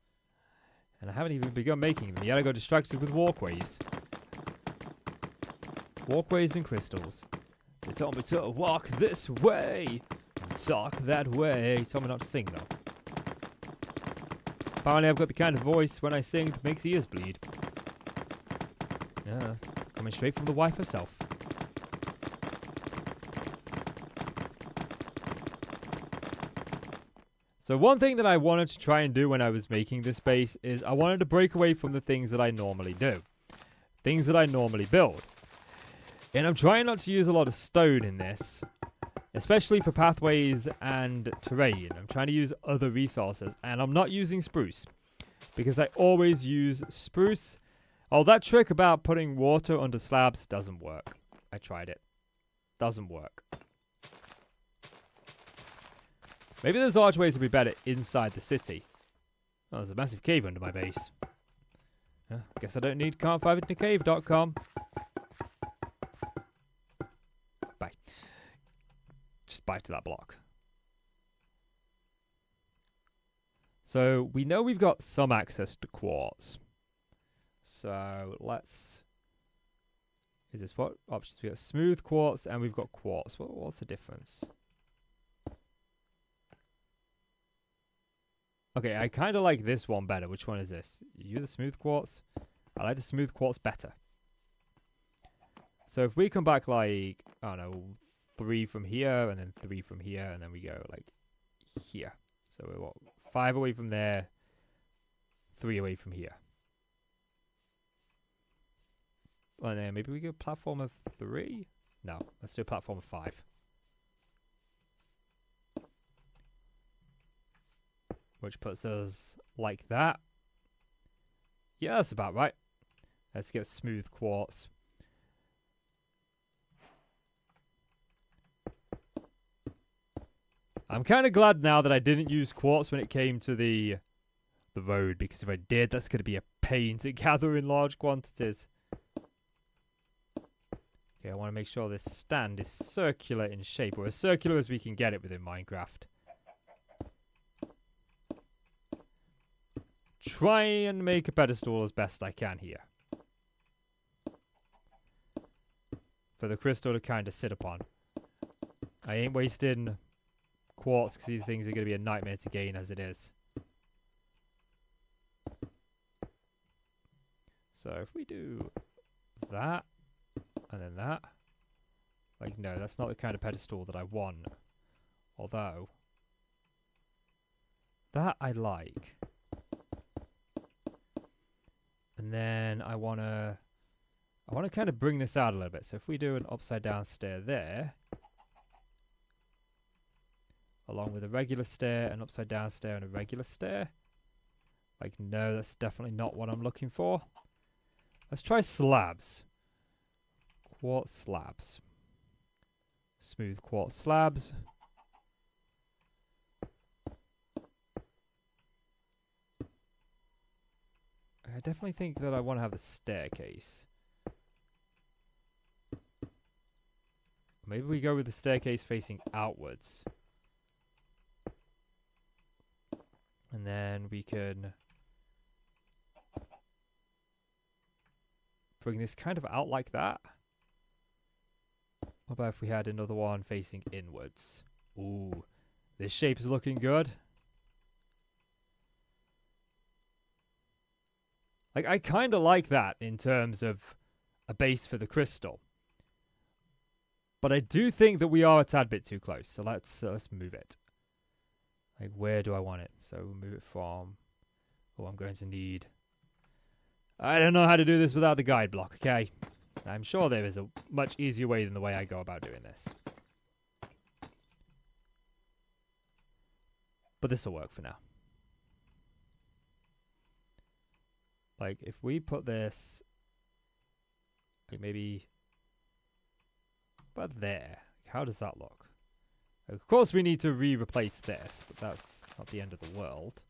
And I haven't even begun making them yet. I got distracted with walkways. Walkways and crystals. They told me to walk this way and talk that way. He told me not to sing though. Apparently I've got the kind of voice when I sing that makes ears bleed. Yeah, coming straight from the wife herself. So one thing that I wanted to try and do when I was making this base is I wanted to break away from the things that I normally do. Things that I normally build. And I'm trying not to use a lot of stone in this, especially for pathways and terrain. I'm trying to use other resources, and I'm not using spruce, because I always use spruce. Oh, that trick about putting water under slabs doesn't work. I tried it. Doesn't work. Maybe those archways would be better inside the city. Oh, there's a massive cave under my base. Guess I don't need can'tfiveitintacave.com. Just buy to that block. So we know we've got some access to quartz. So let's... Is this what options? We got smooth quartz and we've got quartz. What's the difference? Okay, I kind of like this one better. Which one is this? You the smooth quartz? I like the smooth quartz better. So if we come back like, I don't know, 3 from here, and then 3 from here, and then we go like here. So we're what, 5 away from there, 3 away from here. And then maybe we go platform of 3? No, let's do a platform of 5. Which puts us like that. Yeah, that's about right. Let's get smooth quartz. I'm kind of glad now that I didn't use quartz when it came to the road, because if I did, that's going to be a pain to gather in large quantities. Okay, I want to make sure this stand is circular in shape, or as circular as we can get it within Minecraft. Try and make a pedestal as best I can here. For the crystal to kind of sit upon. I ain't wasting quartz because these things are going to be a nightmare to gain as it is. So if we do that, and then that. Like, no, that's not the kind of pedestal that I want. Although, that I like. And then I want to kind of bring this out a little bit. So if we do an upside down stair there, along with a regular stair, an upside down stair, and a regular stair. Like, no, that's definitely not what I'm looking for. Let's try slabs. Quartz slabs. Smooth quartz slabs. I definitely think that I want to have the staircase. Maybe we go with the staircase facing outwards. And then we can bring this kind of out like that. What about if we had another one facing inwards? Ooh, this shape is looking good. Like, I kind of like that in terms of a base for the crystal. But I do think that we are a tad bit too close. So let's move it. Like, where do I want it? So move it from... Oh, I'm going to need... I don't know how to do this without the guide block, okay? I'm sure there is a much easier way than the way I go about doing this. But this will work for now. Like, if we put this... Like, maybe... About there. How does that look? Of course we need to replace this, but that's not the end of the world.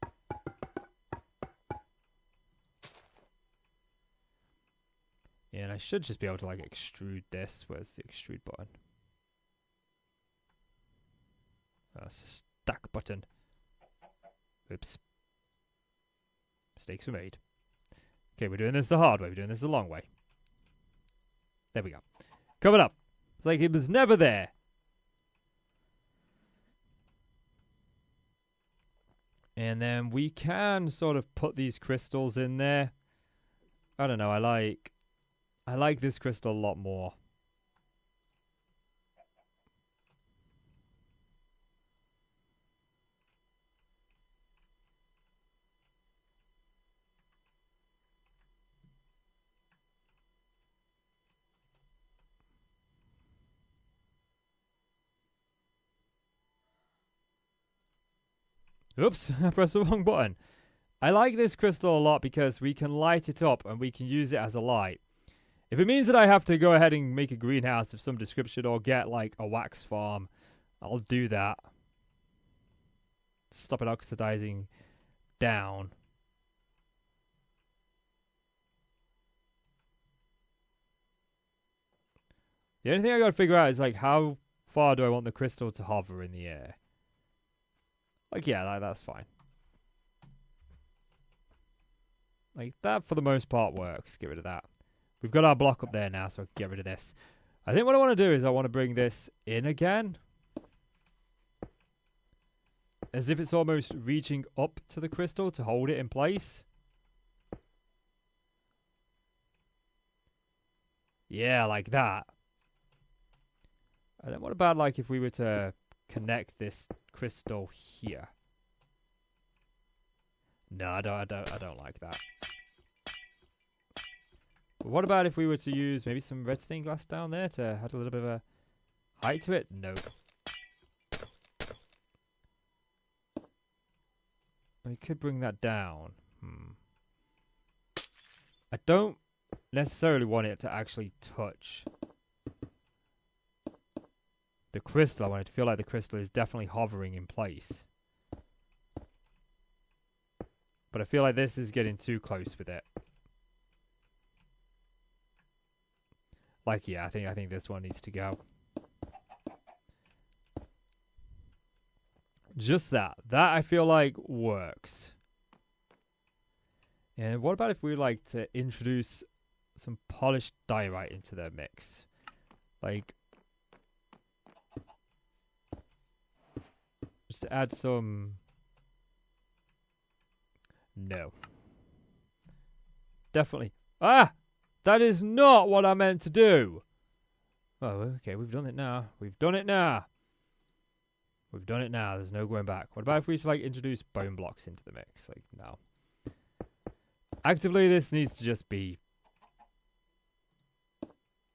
Yeah, and I should just be able to, like, extrude this. Where's the extrude button? That's a stack button. Oops. Mistakes were made. Okay, we're doing this the hard way. We're doing this the long way. There we go. Coming up. It's like it was never there. And then we can sort of put these crystals in there. I don't know, I like this crystal a lot more. Oops, I pressed the wrong button. I like this crystal a lot because we can light it up and we can use it as a light. If it means that I have to go ahead and make a greenhouse of some description or get like a wax farm, I'll do that. Stop it oxidizing down. The only thing I gotta figure out is like how far do I want the crystal to hover in the air? Like, yeah, that's fine. Like, that for the most part works. Get rid of that. We've got our block up there now, so I can get rid of this. I think what I want to do is I want to bring this in again. as if it's almost reaching up to the crystal to hold it in place. Yeah, like that. And then what about like if we were to connect this crystal here? No, I don't like that. But what about if we were to use maybe some red stained glass down there to add a little bit of a height to it? No. We could bring that down. I don't necessarily want it to actually touch the crystal. I want it to feel like the crystal is definitely hovering in place. But I feel like this is getting too close with it. Like, yeah, I think this one needs to go. Just that. That I feel like works. And what about if we like to introduce some polished diorite into the mix? Like, just to add some... No. Definitely. Ah! That is not what I meant to do! Oh, okay, we've done it now. We've done it now. We've done it now. There's no going back. What about if we just, like, introduce bone blocks into the mix? Like, no. Actively, this needs to just be...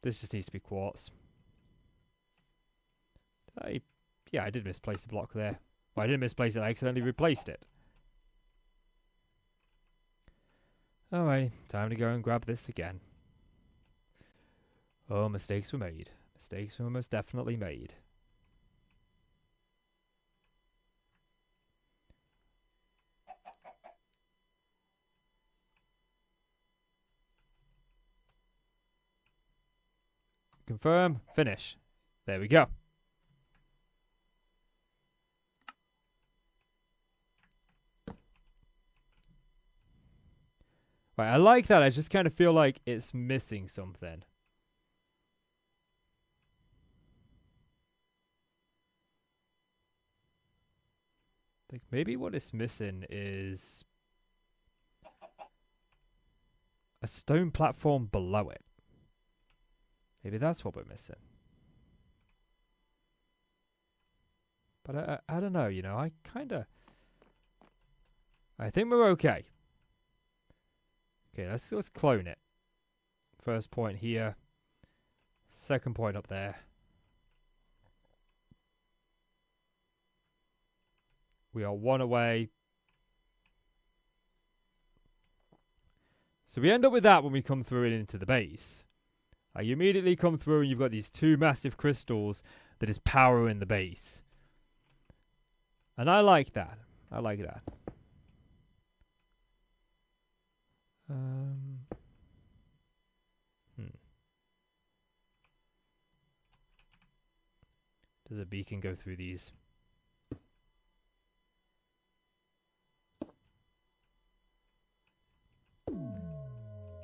This just needs to be quartz. Yeah, I did misplace the block there. Well, I didn't misplace it. I accidentally replaced it. Alright, time to go and grab this again. Oh, mistakes were made. Mistakes were most definitely made. Confirm, finish. There we go. Right, I like that. I just kind of feel like it's missing something. Like maybe what it's missing is a stone platform below it. Maybe that's what we're missing. But I don't know, you know, I think we're okay. Okay, let's clone it. First point here. Second point up there. We are one away. So we end up with that when we come through and into the base. You immediately come through and you've got these two massive crystals that is powering the base. And I like that. I like that. Does a beacon go through these?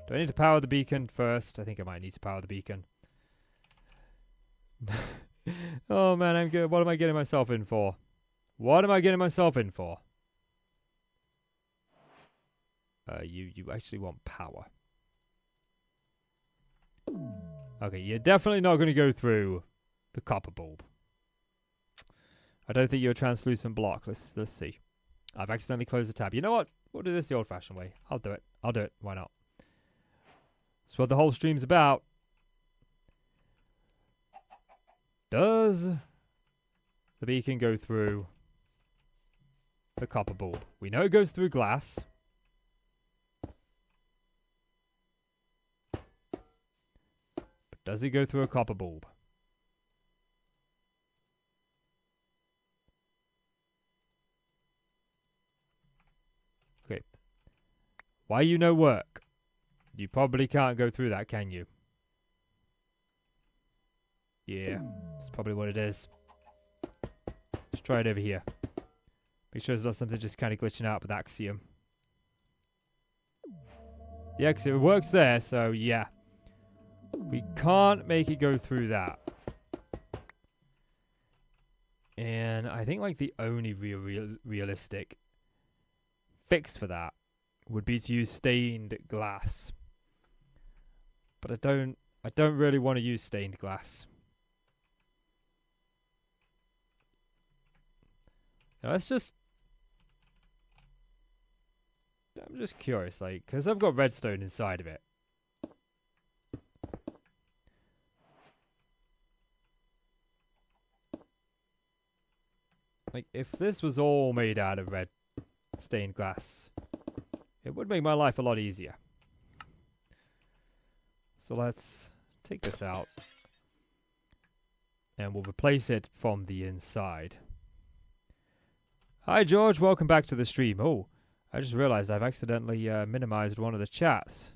Do I need to power the beacon first? I think I might need to power the beacon. Oh man, I'm good. What am I getting myself in for? What am I getting myself in for? You actually want power. Okay, you're definitely not going to go through the copper bulb. I don't think you're a translucent block. Let's see. I've accidentally closed the tab. You know what? We'll do this the old-fashioned way. I'll do it. I'll do it. Why not? That's what the whole stream's about. Does the beacon go through the copper bulb? We know it goes through glass. But does it go through a copper bulb? Okay. Why you no work? You probably can't go through that, can you? Yeah, that's probably what it is. Let's try it over here. Make sure there's not something just kind of glitching out with Axiom. Yeah, because it works there, so yeah. We can't make it go through that. And And I think like the only realistic fix for that would be to use stained glass. But I don't really want to use stained glass. Now I'm just curious, like, because I've got redstone inside of it. Like, if this was all made out of red stained glass, it would make my life a lot easier. So let's take this out. And we'll replace it from the inside. Hi George, welcome back to the stream. Oh, I just realized I've accidentally minimized one of the chats.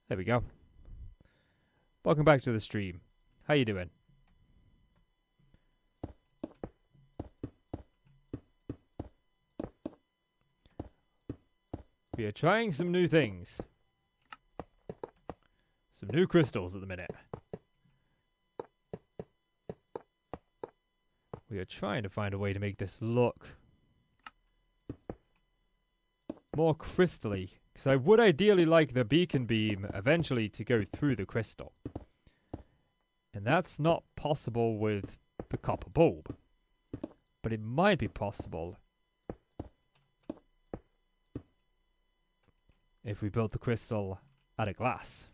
There we go. Welcome back to the stream. How you doing? We are trying some new things. Some new crystals at the minute. We are trying to find a way to make this look more crystally. Because I would ideally like the beacon beam eventually to go through the crystal. And that's not possible with the copper bulb. But it might be possible if we built the crystal out of glass.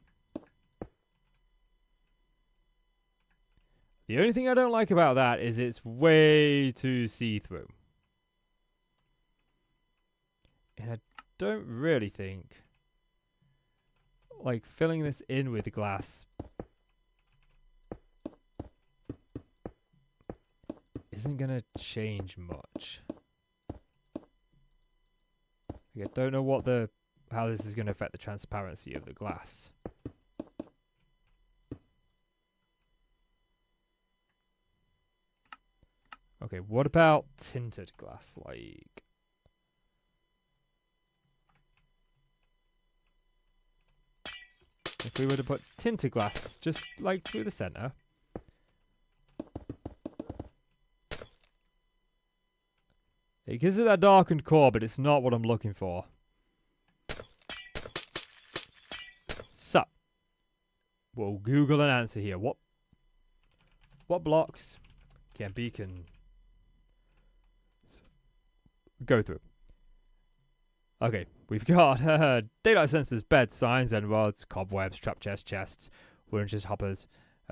The only thing I don't like about that is it's way too see-through. And I don't really think, like, filling this in with glass isn't gonna change much. Like, I don't know how this is gonna affect the transparency of the glass. Okay, what about tinted glass, like? If we were to put tinted glass just like through the center. It gives it that darkened core, but it's not what I'm looking for. So, we'll Google an answer here. What blocks can beacon go through? Okay, we've got daylight sensors, beds, signs, and rods, cobwebs, trap chests, wooden chest hoppers.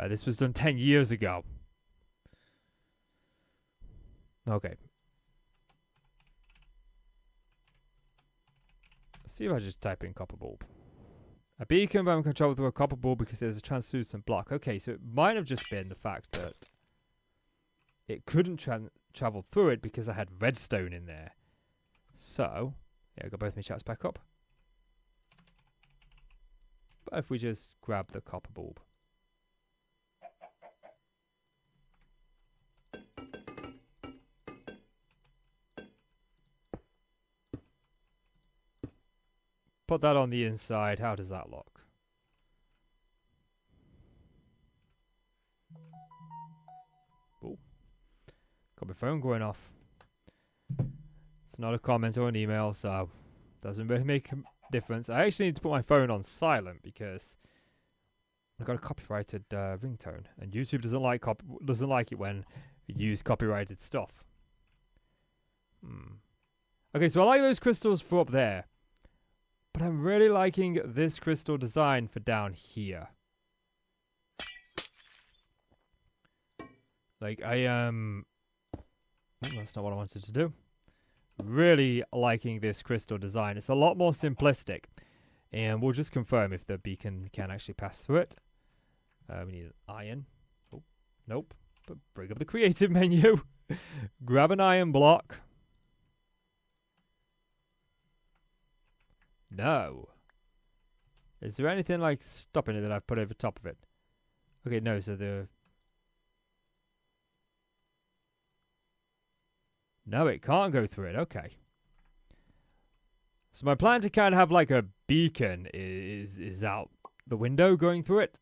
This was done 10 years ago. Okay. Let's see if I just type in copper bulb. A beacon can travel through a copper bulb because there's a translucent block. Okay, so it might have just been the fact that it couldn't travel through it because I had redstone in there. So, yeah, I got both my chats back up. But if we just grab the copper bulb. Put that on the inside, how does that look? Oh, got my phone going off. It's not a comment or an email, so doesn't really make a difference. I actually need to put my phone on silent because I got a copyrighted ringtone, and YouTube doesn't like it when you use copyrighted stuff. Okay, so I like those crystals for up there, but I'm really liking this crystal design for down here. Like that's not what I wanted to do. Really liking this crystal design. It's a lot more simplistic, and we'll just confirm if the beacon can actually pass through it. We need an iron. Oh, nope. But bring up the creative menu. Grab an iron block. No. Is there anything like stopping it that I've put over top of it? Okay, no, so no, it can't go through it. Okay. So my plan to kind of have like a beacon is out the window going through it.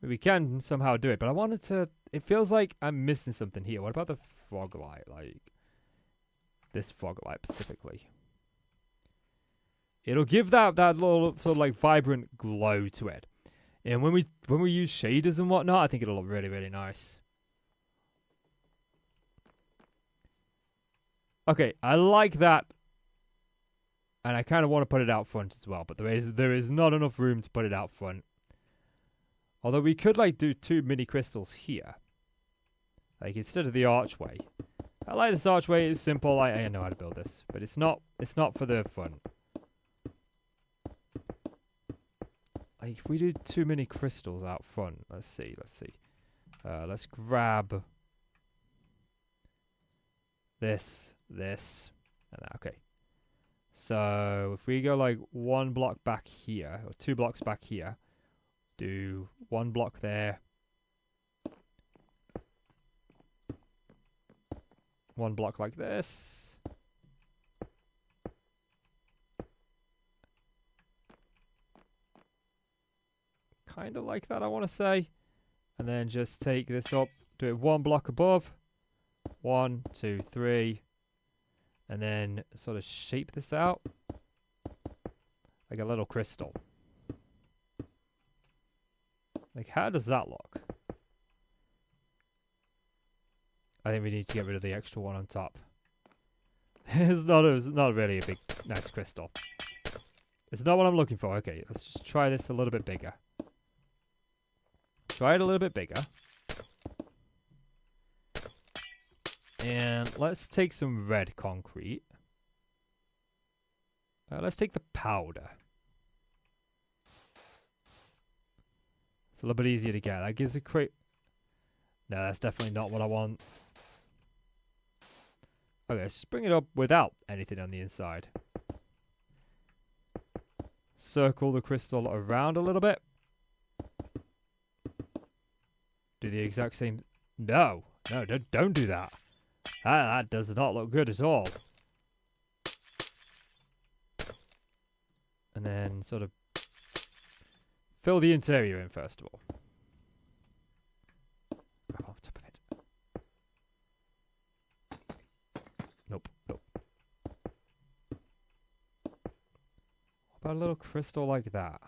We can somehow do it, but I wanted to... It feels like I'm missing something here. What about the frog light, like this frog light specifically. It'll give that little sort of like vibrant glow to it. And when we use shaders and whatnot, I think it'll look really, really nice. Okay, I like that. And I kind of want to put it out front as well, but there is not enough room to put it out front. Although we could like do 2 mini crystals here. Like instead of the archway. I like this archway, it's simple, I know how to build this. But it's not for the front. Like if we do 2 mini crystals out front, let's see. Let's grab this, and that, okay. So if we go like 1 block back here, or 2 blocks back here, do 1 block there, 1 block like this, kind of like that I want to say, and then just take this up, do it 1 block above, 1, 2, 3, and then sort of shape this out like a little crystal. Like, how does that look? I think we need to get rid of the extra one on top. It's not really a big, nice crystal. It's not what I'm looking for. Okay, let's just try this a little bit bigger. Try it a little bit bigger. And let's take some red concrete. Let's take the powder. It's a little bit easier to get. That gives a crate. No, that's definitely not what I want. Okay, let's just bring it up without anything on the inside. Circle the crystal around a little bit. Do the exact same. No, don't do that. That does not look good at all. And then sort of fill the interior in first of all. Grab on top of it. Nope. What about a little crystal like that?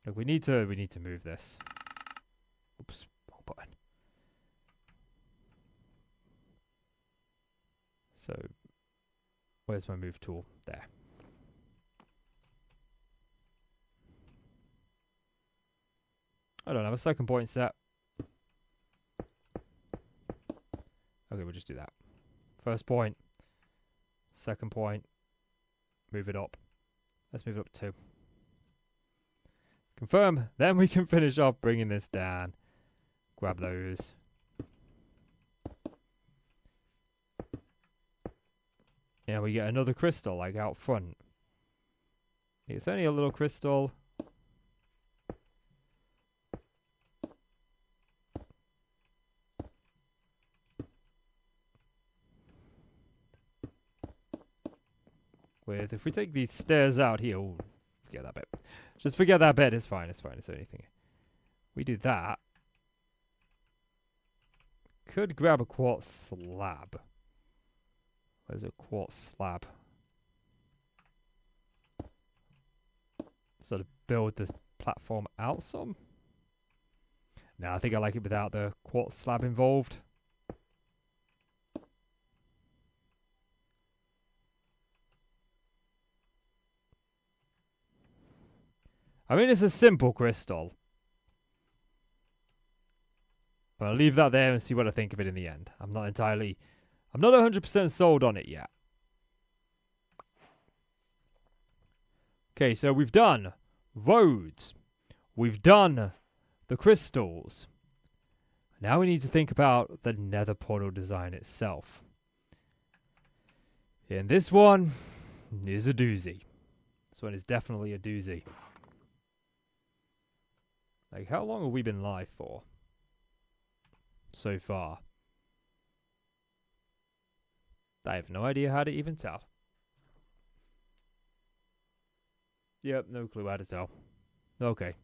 Look, we need to move this. Oops, wrong button. So, where's my move tool? There. I don't have a second point set. Okay, we'll just do that. First point. Second point. Move it up. Let's move it up 2. Confirm. Then we can finish off bringing this down. Grab those. Yeah, we get another crystal, like out front. It's only a little crystal. If we take these stairs out here, ooh, forget that bit. Just forget that bit. It's fine. It's anything. We do that. Could grab a quartz slab. Where's a quartz slab? Sort of build the platform out some. No, I think I like it without the quartz slab involved. I mean, it's a simple crystal. But I'll leave that there and see what I think of it in the end. I'm not 100% sold on it yet. Okay, so we've done roads. We've done the crystals. Now we need to think about the nether portal design itself. And this one is a doozy. This one is definitely a doozy. Like, how long have we been live for? So far. I have no idea how to even tell. Yep, no clue how to tell. Okay.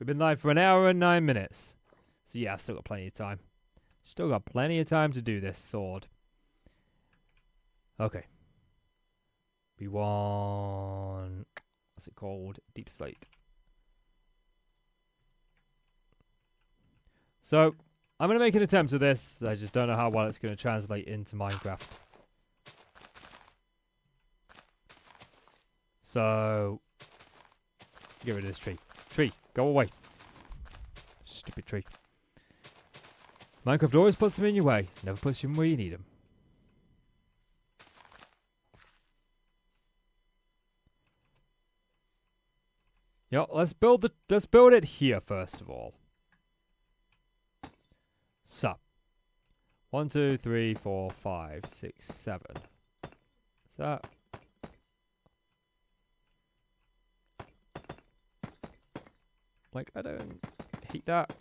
We've been live for 1 hour and 9 minutes. So yeah, I've still got plenty of time. Still got plenty of time to do this sword. Okay. We want... what's it called? Deep slate. So, I'm going to make an attempt at this. I just don't know how well it's going to translate into Minecraft. So, get rid of this tree. Tree, go away. Stupid tree. Minecraft always puts them in your way. Never puts them where you need them. Yeah, let's build it here first of all. So, 1, 2, 3, 4, 5, 6, 7. So, like, I don't hate that.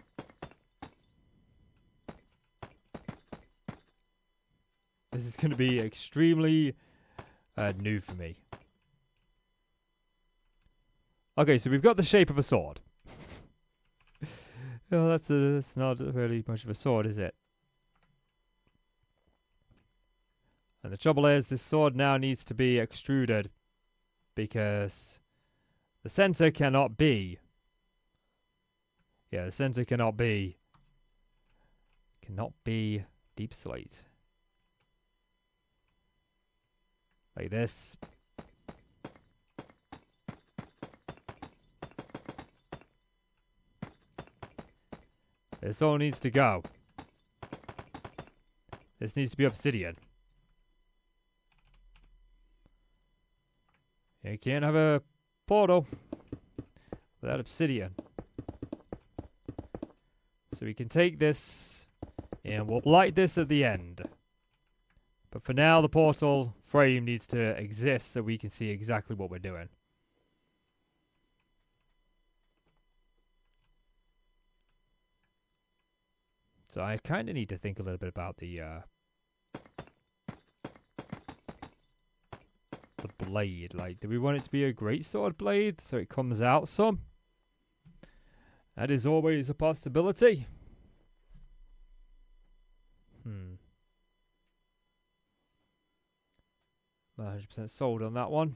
This is going to be extremely new for me. Okay, so we've got the shape of a sword. Oh, that's not really much of a sword, is it? And the trouble is, this sword now needs to be extruded because the center cannot be. Yeah, the center cannot be deep slate. Like this. This all needs to go. This needs to be obsidian. You can't have a portal without obsidian. So we can take this and we'll light this at the end. But for now, the portal frame needs to exist so we can see exactly what we're doing. So I kind of need to think a little bit about the blade. Like, do we want it to be a greatsword blade so it comes out some? That is always a possibility. 100% sold on that one.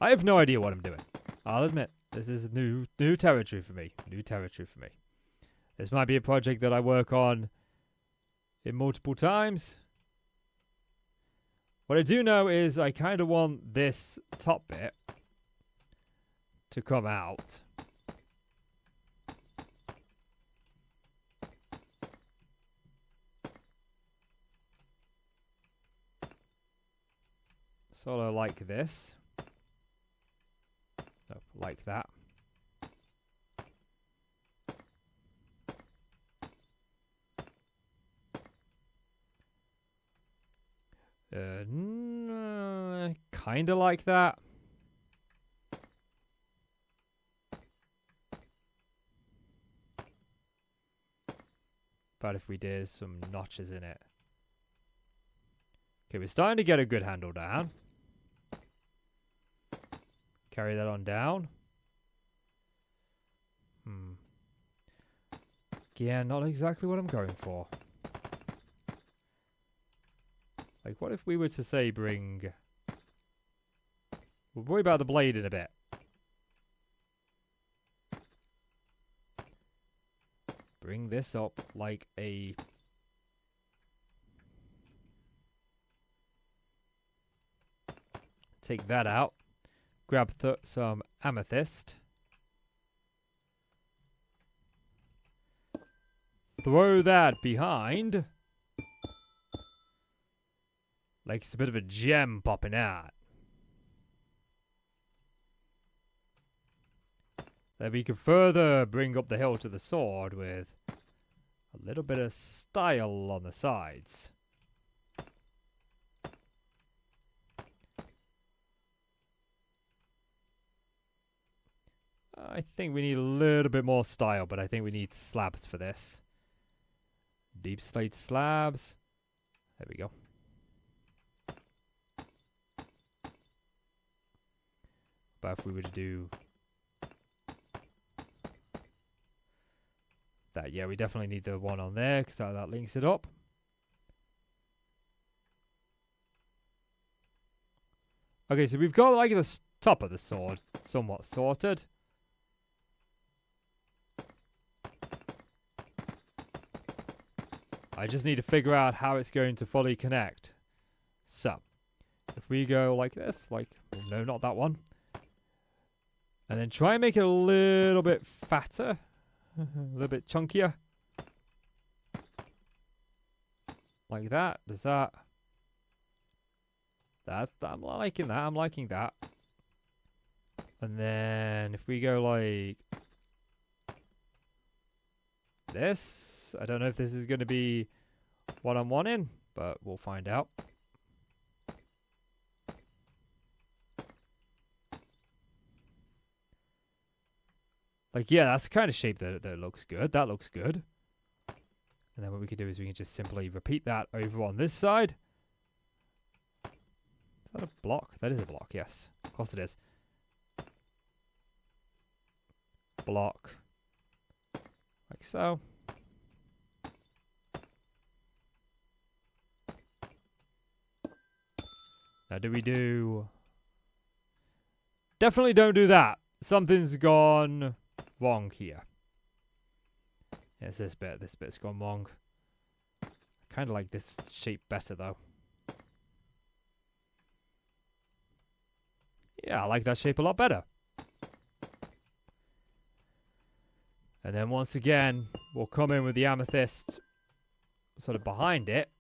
I have no idea what I'm doing. I'll admit. This is new territory for me. New territory for me. This might be a project that I work on in multiple times. What I do know is I kind of want this top bit to come out. Sort of like this. No, like that. Kinda like that. But if we did some notches in it. Okay, we're starting to get a good handle down. Carry that on down. Yeah, not exactly what I'm going for. Like, what if we were to say bring... We'll worry about the blade in a bit. Bring this up like a... Take that out. Grab some amethyst. Throw that behind. Like it's a bit of a gem popping out. Then we can further bring up the hill to the sword with a little bit of style on the sides. I think we need a little bit more style, but I think we need slabs for this. Deep slate slabs. There we go. But if we were to do that. Yeah, we definitely need the one on there because that links it up. Okay, so we've got like the top of the sword somewhat sorted. I just need to figure out how it's going to fully connect. So, if we go like this, like, well, no, not that one. And then try and make it a little bit fatter. A little bit chunkier. Like that. Does that... I'm liking that. I'm liking that. And then if we go like this, I don't know if this is going to be what I'm wanting, but we'll find out. Like, yeah, that's the kind of shape that looks good. That looks good. And then what we can do is we can just simply repeat that over on this side. Is that a block? That is a block, yes. Of course it is. Block. Like so. Now do we do... Definitely don't do that. Something's gone wrong here. Yeah, it's this bit. This bit's gone wrong. I kind of like this shape better though. Yeah, I like that shape a lot better. And then once again, we'll come in with the amethyst sort of behind it.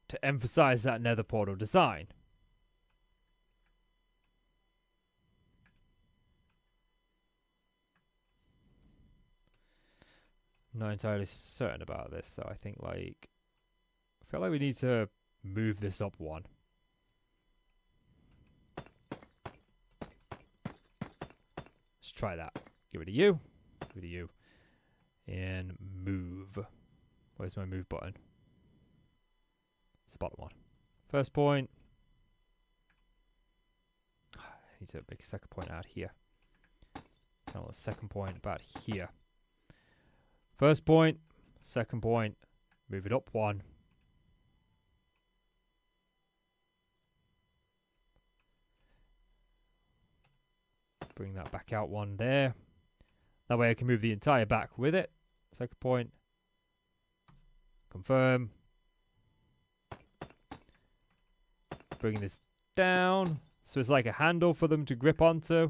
To emphasize that nether portal design. Not entirely certain about this, so I think like... I feel like we need to move this up one. Let's try that. Get rid of you. Get rid of you. And move. Where's my move button? It's the bottom one. First point. I need to make a second point out here. Tell a second point about here. First point. Second point. Move it up one. Bring that back out one there. That way I can move the entire back with it. Second point. Confirm. Bring this down. So it's like a handle for them to grip onto.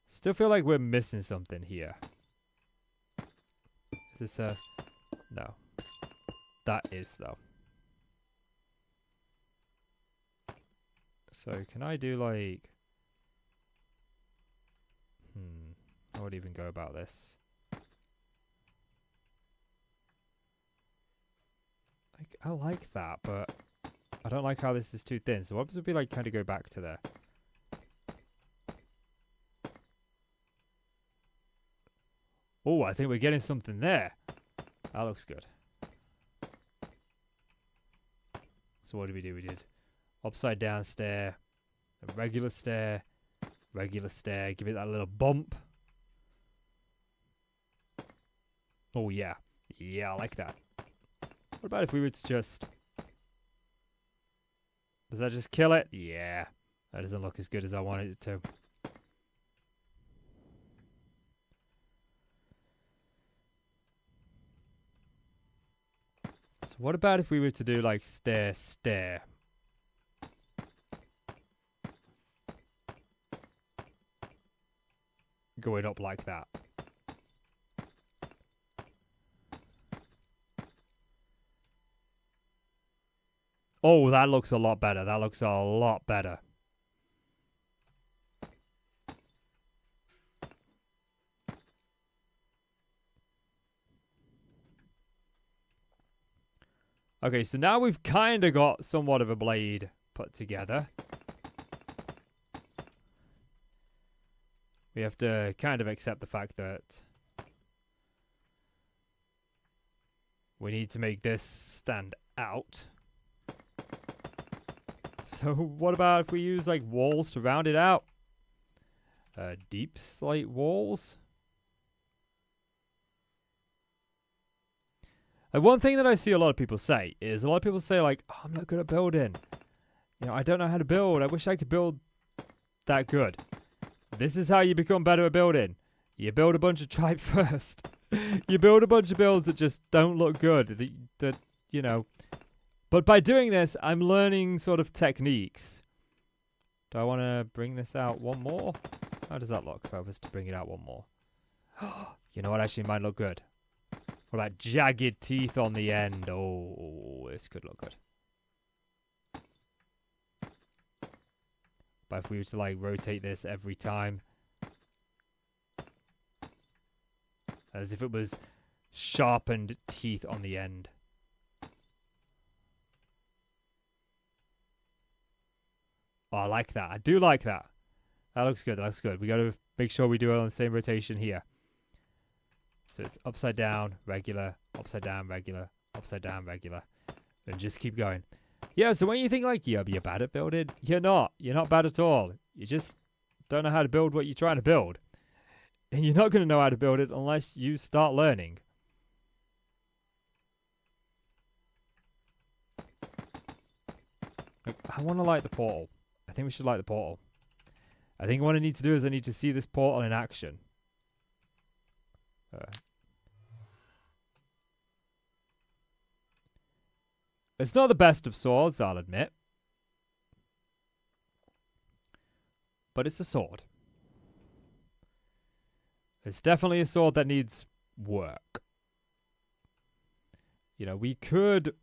Still feel like we're missing something here. Is this a... No. That is, though. So, can I do, like... How would I even go about this? I like that, but... I don't like how this is too thin. So, what would be like, kind of go back to there? Oh, I think we're getting something there. That looks good. So what did we do? We did upside down stair, a regular stair, give it that little bump. Oh yeah. Yeah, I like that. What about if we were to just... Does that just kill it? Yeah. That doesn't look as good as I wanted it to. So what about if we were to do like stair, stair? Going up like that. Oh, that looks a lot better. That looks a lot better. Okay, so now we've kind of got somewhat of a blade put together. We have to kind of accept the fact that we need to make this stand out. So what about if we use like walls to round it out? Deep slate walls? One thing that I see a lot of people say is like, oh, I'm not good at building. You know, I don't know how to build. I wish I could build that good. This is how you become better at building. You build a bunch of tripe first. You build a bunch of builds that just don't look good. That you know. But by doing this, I'm learning sort of techniques. Do I want to bring this out one more? How does that look if I was to bring it out one more? You know what? Actually, might look good. What about jagged teeth on the end? Oh, this could look good. But if we were to like rotate this every time, as if it was sharpened teeth on the end. Oh, I like that. I do like that. That looks good. That looks good. We got to make sure we do it on the same rotation here. So it's upside down, regular, upside down, regular, upside down, regular. And just keep going. Yeah, so when you think like, yeah, you're bad at building, you're not. You're not bad at all. You just don't know how to build what you're trying to build. And you're not going to know how to build it unless you start learning. Like, I want to light the portal. I think we should light the portal. I think what I need to do is I need to see this portal in action. It's not the best of swords, I'll admit. But it's a sword. It's definitely a sword that needs work. You know, we could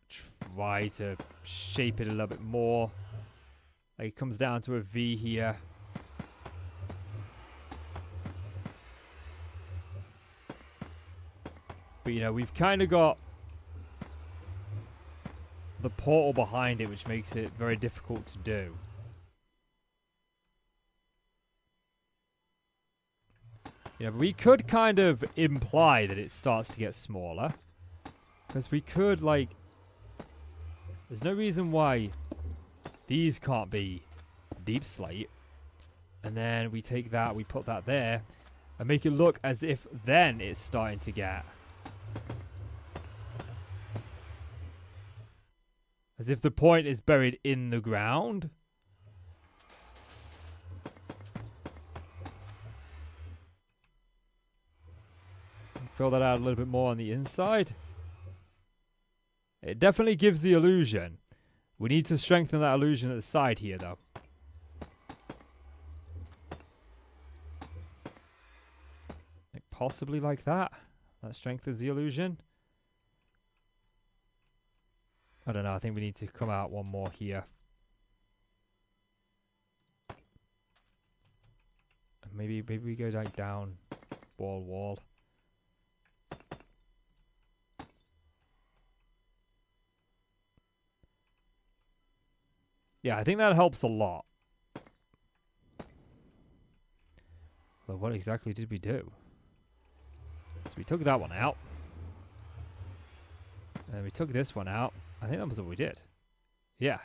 try to shape it a little bit more. Like, it comes down to a V here. But, you know, we've kind of got the portal behind it, which makes it very difficult to do. Yeah, but we could kind of imply that it starts to get smaller. Because we could, like... There's no reason why these can't be deep slate. And then we take that, we put that there. And make it look as if then it's starting to get... As if the point is buried in the ground. Fill that out a little bit more on the inside. It definitely gives the illusion. We need to strengthen that illusion at the side here, though. Like possibly like that. That strengthens the illusion. I don't know. I think we need to come out one more here. Maybe we go like down wall. Yeah, I think that helps a lot. But what exactly did we do? So we took that one out. And we took this one out. I think that was what we did. Yeah.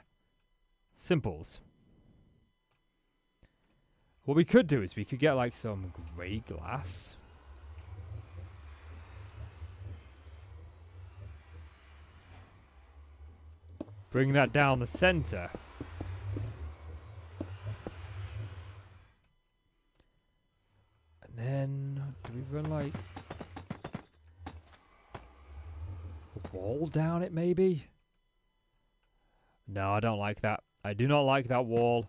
Simples. What we could do is we could get like some grey glass. Bring that down the center. And then, do we run like a wall down it maybe? No, I don't like that. I do not like that wall.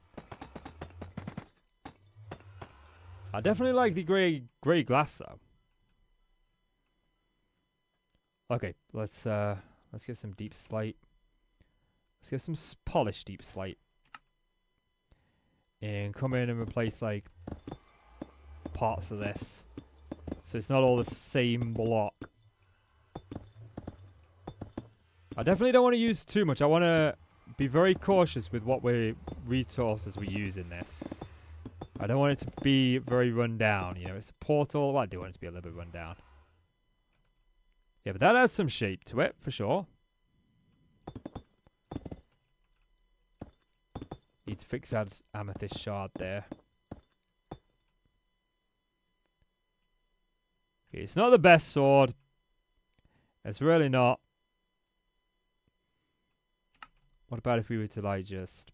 I definitely like the grey glass though. Okay, let's get some deep slate. Let's get some polished deep slate. And come in and replace like parts of this. So it's not all the same block. I definitely don't want to use too much. I want to be very cautious with what resources we use in this. I don't want it to be very run down. You know, it's a portal. Well, I do want it to be a little bit run down. Yeah, but that adds some shape to it, for sure. Need to fix that amethyst shard there. Okay, it's not the best sword. It's really not. What about if we were to, like, just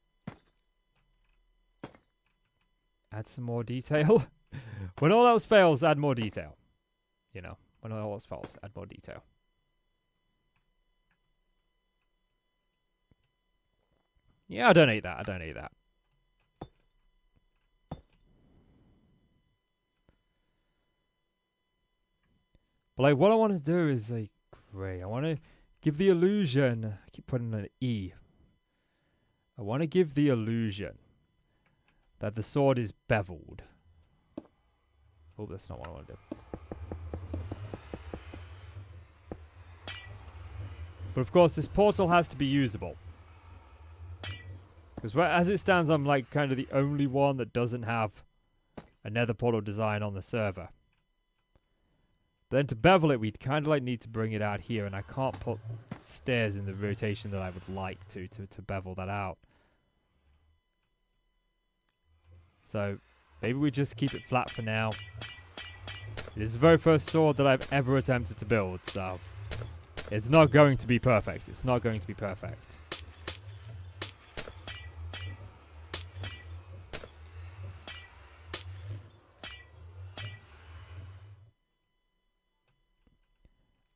add some more detail? When all else fails, add more detail. You know, when all else fails, add more detail. Yeah, I don't hate that. I don't hate that. But, like, what I want to do is, like, grey. I want to give the illusion. I keep putting an E. I want to give the illusion that the sword is beveled. Oh, that's not what I want to do. But of course, this portal has to be usable. Because as it stands, I'm like kind of the only one that doesn't have a nether portal design on the server. But then to bevel it, we'd kind of like need to bring it out here, and I can't put stairs in the rotation that I would like to bevel that out. So maybe we just keep it flat for now. It is the very first sword that I've ever attempted to build, so it's not going to be perfect. It's not going to be perfect.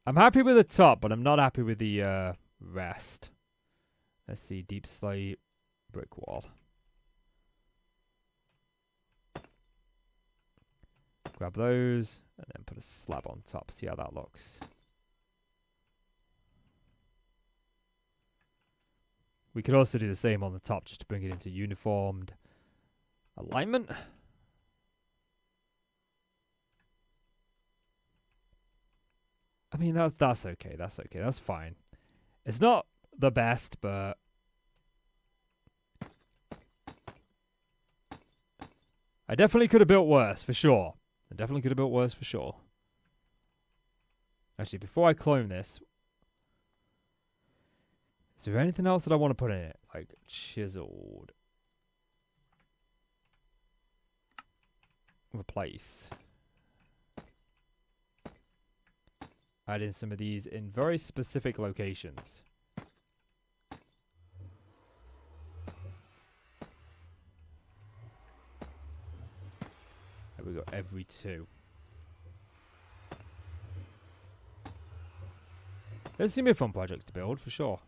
I'm happy with the top, but I'm not happy with the rest. Let's see, deep slate, brick wall. Grab those, and then put a slab on top, see how that looks. We could also do the same on the top, just to bring it into uniformed alignment. I mean, that's okay, that's okay, that's fine. It's not the best, but I definitely could have built worse, for sure. I definitely could have built worse, for sure. Actually, before I clone this, is there anything else that I want to put in it? Like, chiseled. Replace. Add in some of these in very specific locations. There we go, every 2. This seems to be a fun project to build, for sure.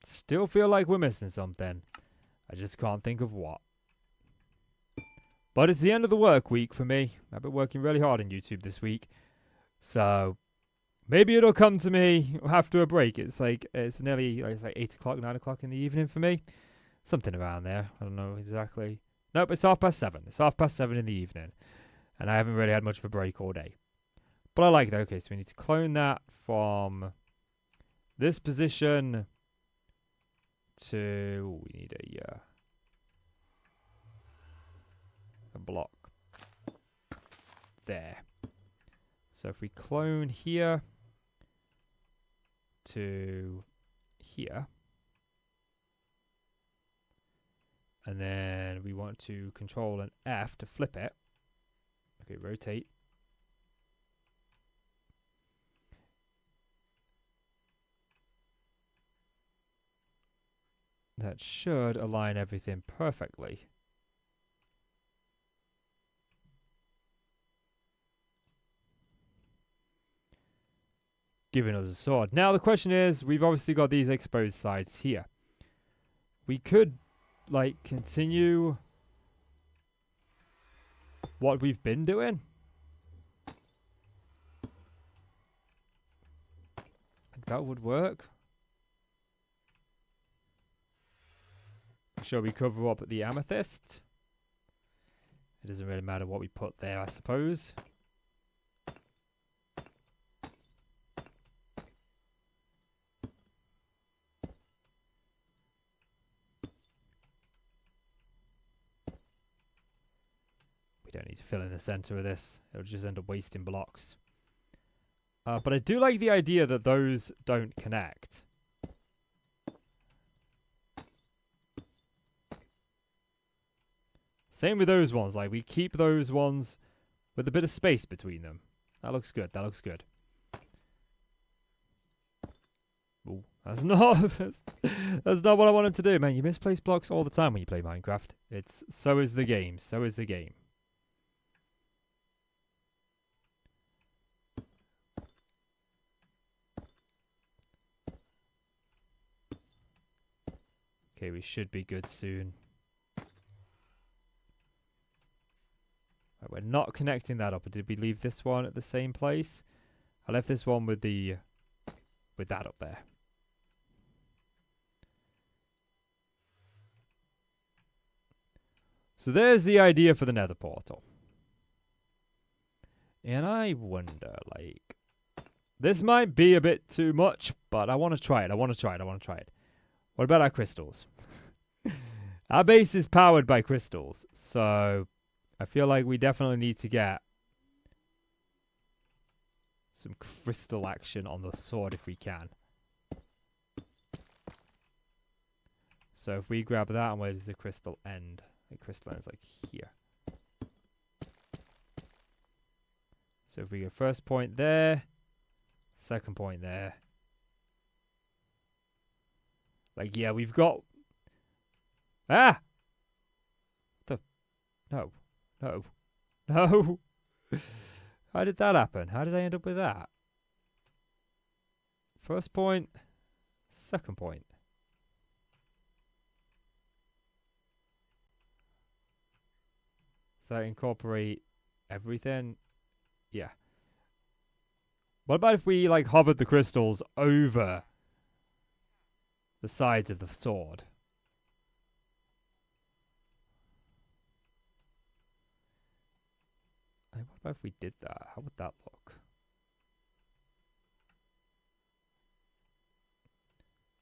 Still feel like we're missing something. I just can't think of what. But it's the end of the work week for me. I've been working really hard on YouTube this week. So maybe it'll come to me after a break. It's nearly it's like 8 o'clock, 9 o'clock in the evening for me. Something around there. I don't know exactly. Nope, it's 7:30. It's 7:30 in the evening. And I haven't really had much of a break all day. But I like that. Okay, so we need to clone that from this position to, we need a block there. So if we clone here to here, and then we want to control an F to flip it. Okay, rotate. That should align everything perfectly. Giving us a sword. Now the question is, we've obviously got these exposed sides here. We could, like, continue what we've been doing. Like, that would work. Shall we cover up the amethyst? It doesn't really matter what we put there, I suppose. We don't need to fill in the center of this. It'll just end up wasting blocks. But I do like the idea that those don't connect. Same with those ones. Like, we keep those ones with a bit of space between them. That looks good. That looks good. Ooh, that's not that's not what I wanted to do, man. You misplace blocks all the time when you play Minecraft. So is the game. So is the game. Okay, we should be good soon. Right, we're not connecting that up. Or did we leave this one at the same place? I left this one with that up there. So there's the idea for the nether portal. And I wonder, like, this might be a bit too much, but I want to try it. I want to try it. What about our crystals? Our base is powered by crystals, so I feel like we definitely need to get some crystal action on the sword if we can. So if we grab that, and where does the crystal end? The crystal ends like here. So if we go first point there, second point there. Like, yeah, we've got... Ah! No. No. No! How did that happen? How did I end up with that? First point, second point. So incorporate everything? Yeah. What about if we, like, hovered the crystals over the sides of the sword? What about if we did that? How would that look?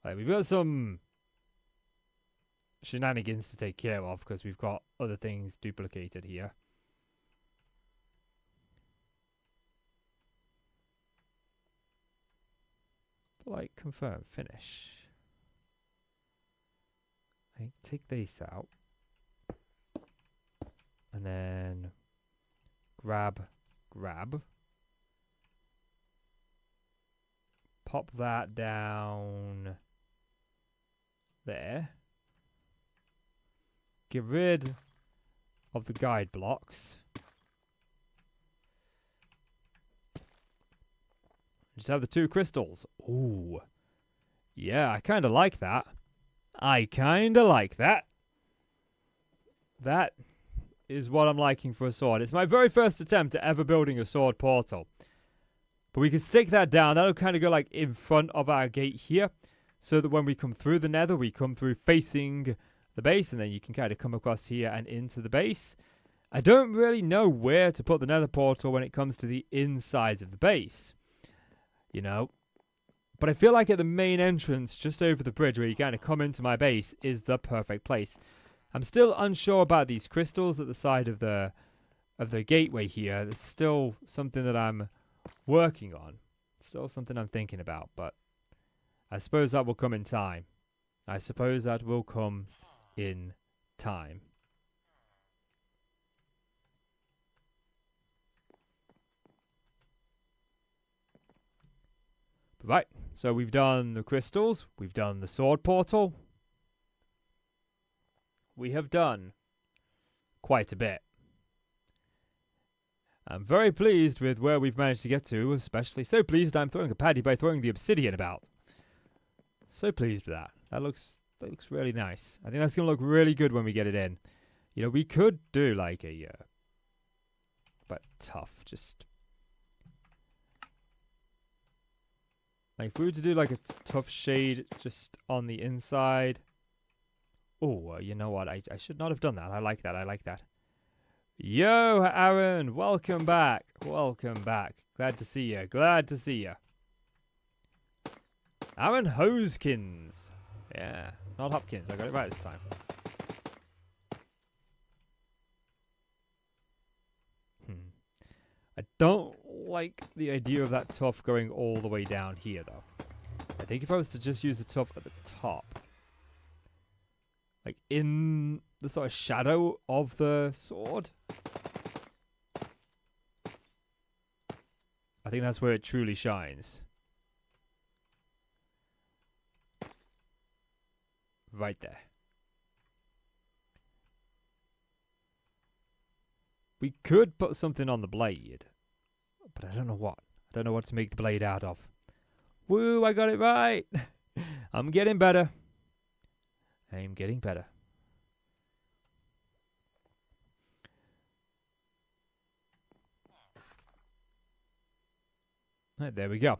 Like, we've got some shenanigans to take care of because we've got other things duplicated here. But, like, confirm, finish. I take these out. And then grab. Pop that down there. Get rid of the guide blocks. Just have the two crystals. Ooh. Yeah, I kind of like that. That is what I'm liking for a sword. It's my very first attempt at ever building a sword portal. But we can stick that down. That'll kind of go like in front of our gate here. So that when we come through the nether, we come through facing the base. And then you can kind of come across here and into the base. I don't really know where to put the nether portal when it comes to the insides of the base. You know. But I feel like at the main entrance, just over the bridge where you kind of come into my base, is the perfect place. I'm still unsure about these crystals at the side of the gateway here. There's still something that I'm working on. Still something I'm thinking about, but I suppose that will come in time. Right, so we've done the crystals. We've done the sword portal. We have done quite a bit. I'm very pleased with where we've managed to get to, especially so pleased I'm throwing a paddy by throwing the obsidian about. So pleased with that. That looks really nice. I think that's going to look really good when we get it in. You know, we could do like a... but tough, just... Like, if we were to do like a tough shade just on the inside... Oh, you know what? I should not have done that. I like that. Yo, Aaron! Welcome back. Glad to see you. Aaron Hoskins. Yeah, not Hopkins. I got it right this time. I don't like the idea of that tuff going all the way down here, though. I think if I was to just use the tuff at the top, like in the sort of shadow of the sword, I think that's where it truly shines. Right there. We could put something on the blade, but I don't know what. I don't know what to make the blade out of. Woo, I got it right. I'm getting better. I'm getting better. Right, there we go.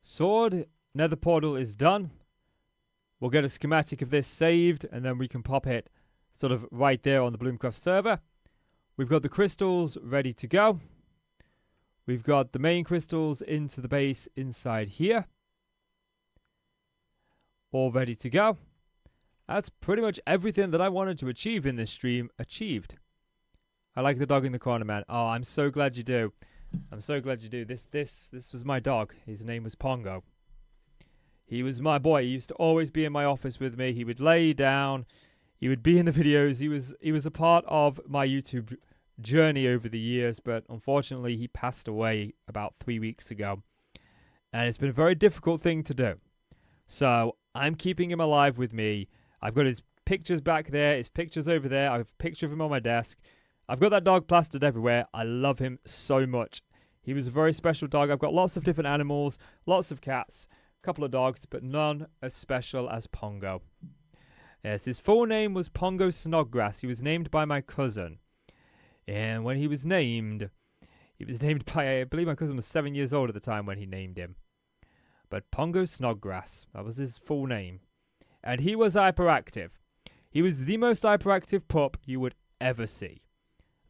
Sword, nether portal is done. We'll get a schematic of this saved, and then we can pop it sort of right there on the Bloomcraft server. We've got the crystals ready to go. We've got the main crystals into the base inside here. All ready to go. That's pretty much everything that I wanted to achieve in this stream achieved. I like the dog in the corner, man. Oh, I'm so glad you do. I'm so glad you do. This was my dog. His name was Pongo. He was my boy. He used to always be in my office with me. He would lay down. He would be in the videos. He was a part of my YouTube journey over the years, but unfortunately he passed away about 3 weeks ago. And it's been a very difficult thing to do. So I'm keeping him alive with me. I've got his pictures back there, his pictures over there. I have a picture of him on my desk. I've got that dog plastered everywhere. I love him so much. He was a very special dog. I've got lots of different animals, lots of cats, a couple of dogs, but none as special as Pongo. Yes, his full name was Pongo Snodgrass. He was named by my cousin. And when he was named by, I believe my cousin was 7 years old at the time when he named him. But Pongo Snodgrass, that was his full name. And he was hyperactive. He was the most hyperactive pup you would ever see.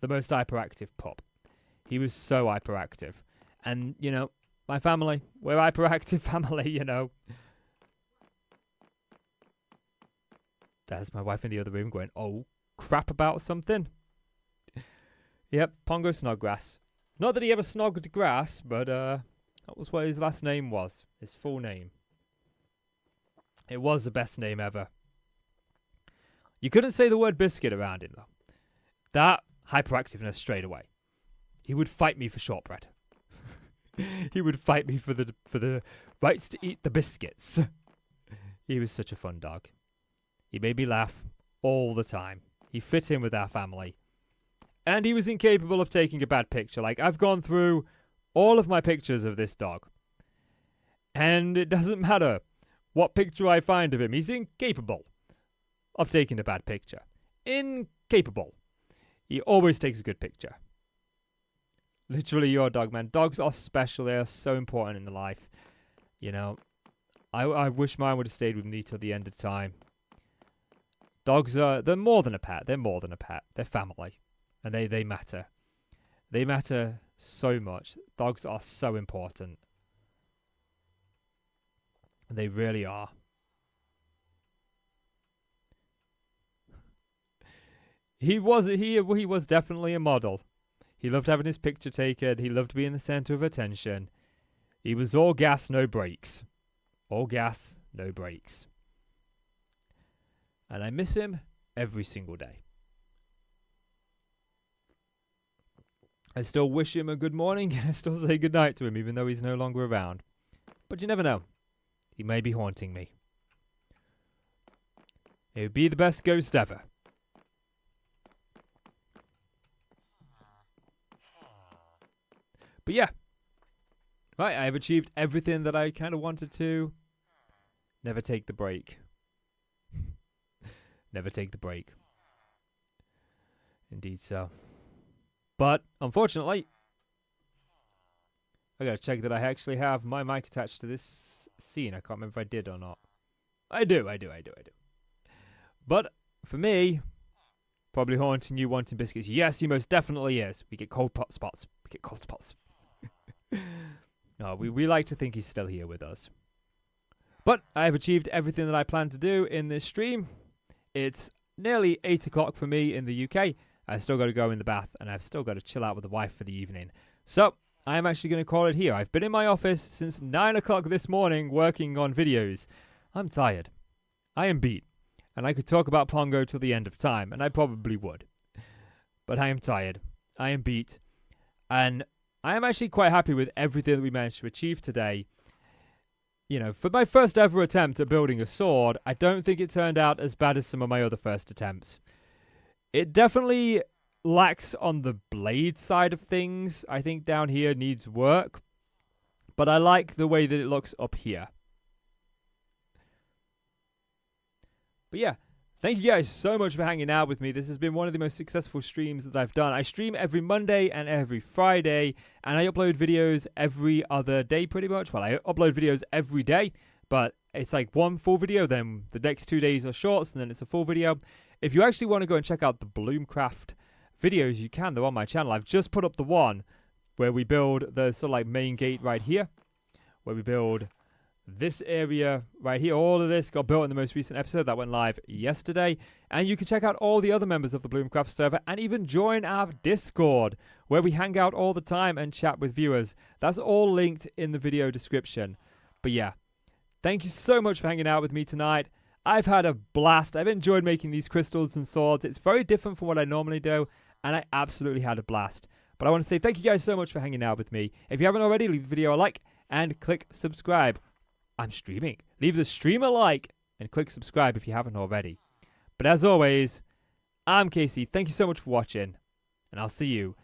The most hyperactive pup. He was so hyperactive. And, you know, my family, we're hyperactive family, you know. There's my wife in the other room going, oh, crap about something. Yep, Pongo Snodgrass. Not that he ever snogged grass, but that was what his last name was. His full name. It was the best name ever. You couldn't say the word biscuit around him, though. That hyperactiveness straight away. He would fight me for shortbread. He would fight me for the rights to eat the biscuits. He was such a fun dog. He made me laugh all the time. He fit in with our family. And he was incapable of taking a bad picture. Like, I've gone through all of my pictures of this dog. And it doesn't matter what picture I find of him. He's incapable of taking a bad picture. Incapable. He always takes a good picture. Literally your dog, man. Dogs are special. They are so important in the life. You know, I wish mine would have stayed with me till the end of time. Dogs they're more than a pet. They're more than a pet. They're family. And they matter. They matter so much. Dogs are so important. And they really are. He was definitely a model. He loved having his picture taken. He loved being the center of attention. He was all gas, no brakes. All gas, no brakes. And I miss him every single day. I still wish him a good morning, and I still say good night to him, even though he's no longer around. But you never know. He may be haunting me. It would be the best ghost ever. But yeah. Right, I have achieved everything that I kind of wanted to. Never take the break. Never take the break. Indeed so. But, unfortunately, I gotta check that I actually have my mic attached to this scene. I can't remember if I did or not. I do. But, for me, probably haunting you, wanting biscuits. Yes, he most definitely is. We get cold pot spots. No, we like to think he's still here with us. But, I have achieved everything that I planned to do in this stream. It's nearly 8 o'clock for me in the UK. I've still got to go in the bath, and I've still got to chill out with the wife for the evening. So, I am actually going to call it here. I've been in my office since 9 o'clock this morning working on videos. I'm tired. I am beat. And I could talk about Pongo till the end of time, and I probably would. But I am tired. I am beat. And I am actually quite happy with everything that we managed to achieve today. You know, for my first ever attempt at building a sword, I don't think it turned out as bad as some of my other first attempts. It definitely lacks on the blade side of things. I think down here needs work. But I like the way that it looks up here. But yeah, thank you guys so much for hanging out with me. This has been one of the most successful streams that I've done. I stream every Monday and every Friday, and I upload videos every other day pretty much. Well, I upload videos every day, but it's like one full video, then the next 2 days are shorts, and then it's a full video. If you actually want to go and check out the Bloomcraft videos, you can. They're on my channel. I've just put up the one where we build the sort of like main gate right here, where we build this area right here. All of this got built in the most recent episode that went live yesterday, and you can check out all the other members of the Bloomcraft server and even join our Discord where we hang out all the time and chat with viewers. That's all linked in the video description. But yeah, thank you so much for hanging out with me tonight. I've had a blast. I've enjoyed making these crystals and swords. It's very different from what I normally do, and I absolutely had a blast. But I want to say thank you guys so much for hanging out with me. If you haven't already, leave the video a like and click subscribe. I'm streaming. Leave the stream a like and click subscribe if you haven't already. But as always, I'm Casey. Thank you so much for watching, and I'll see you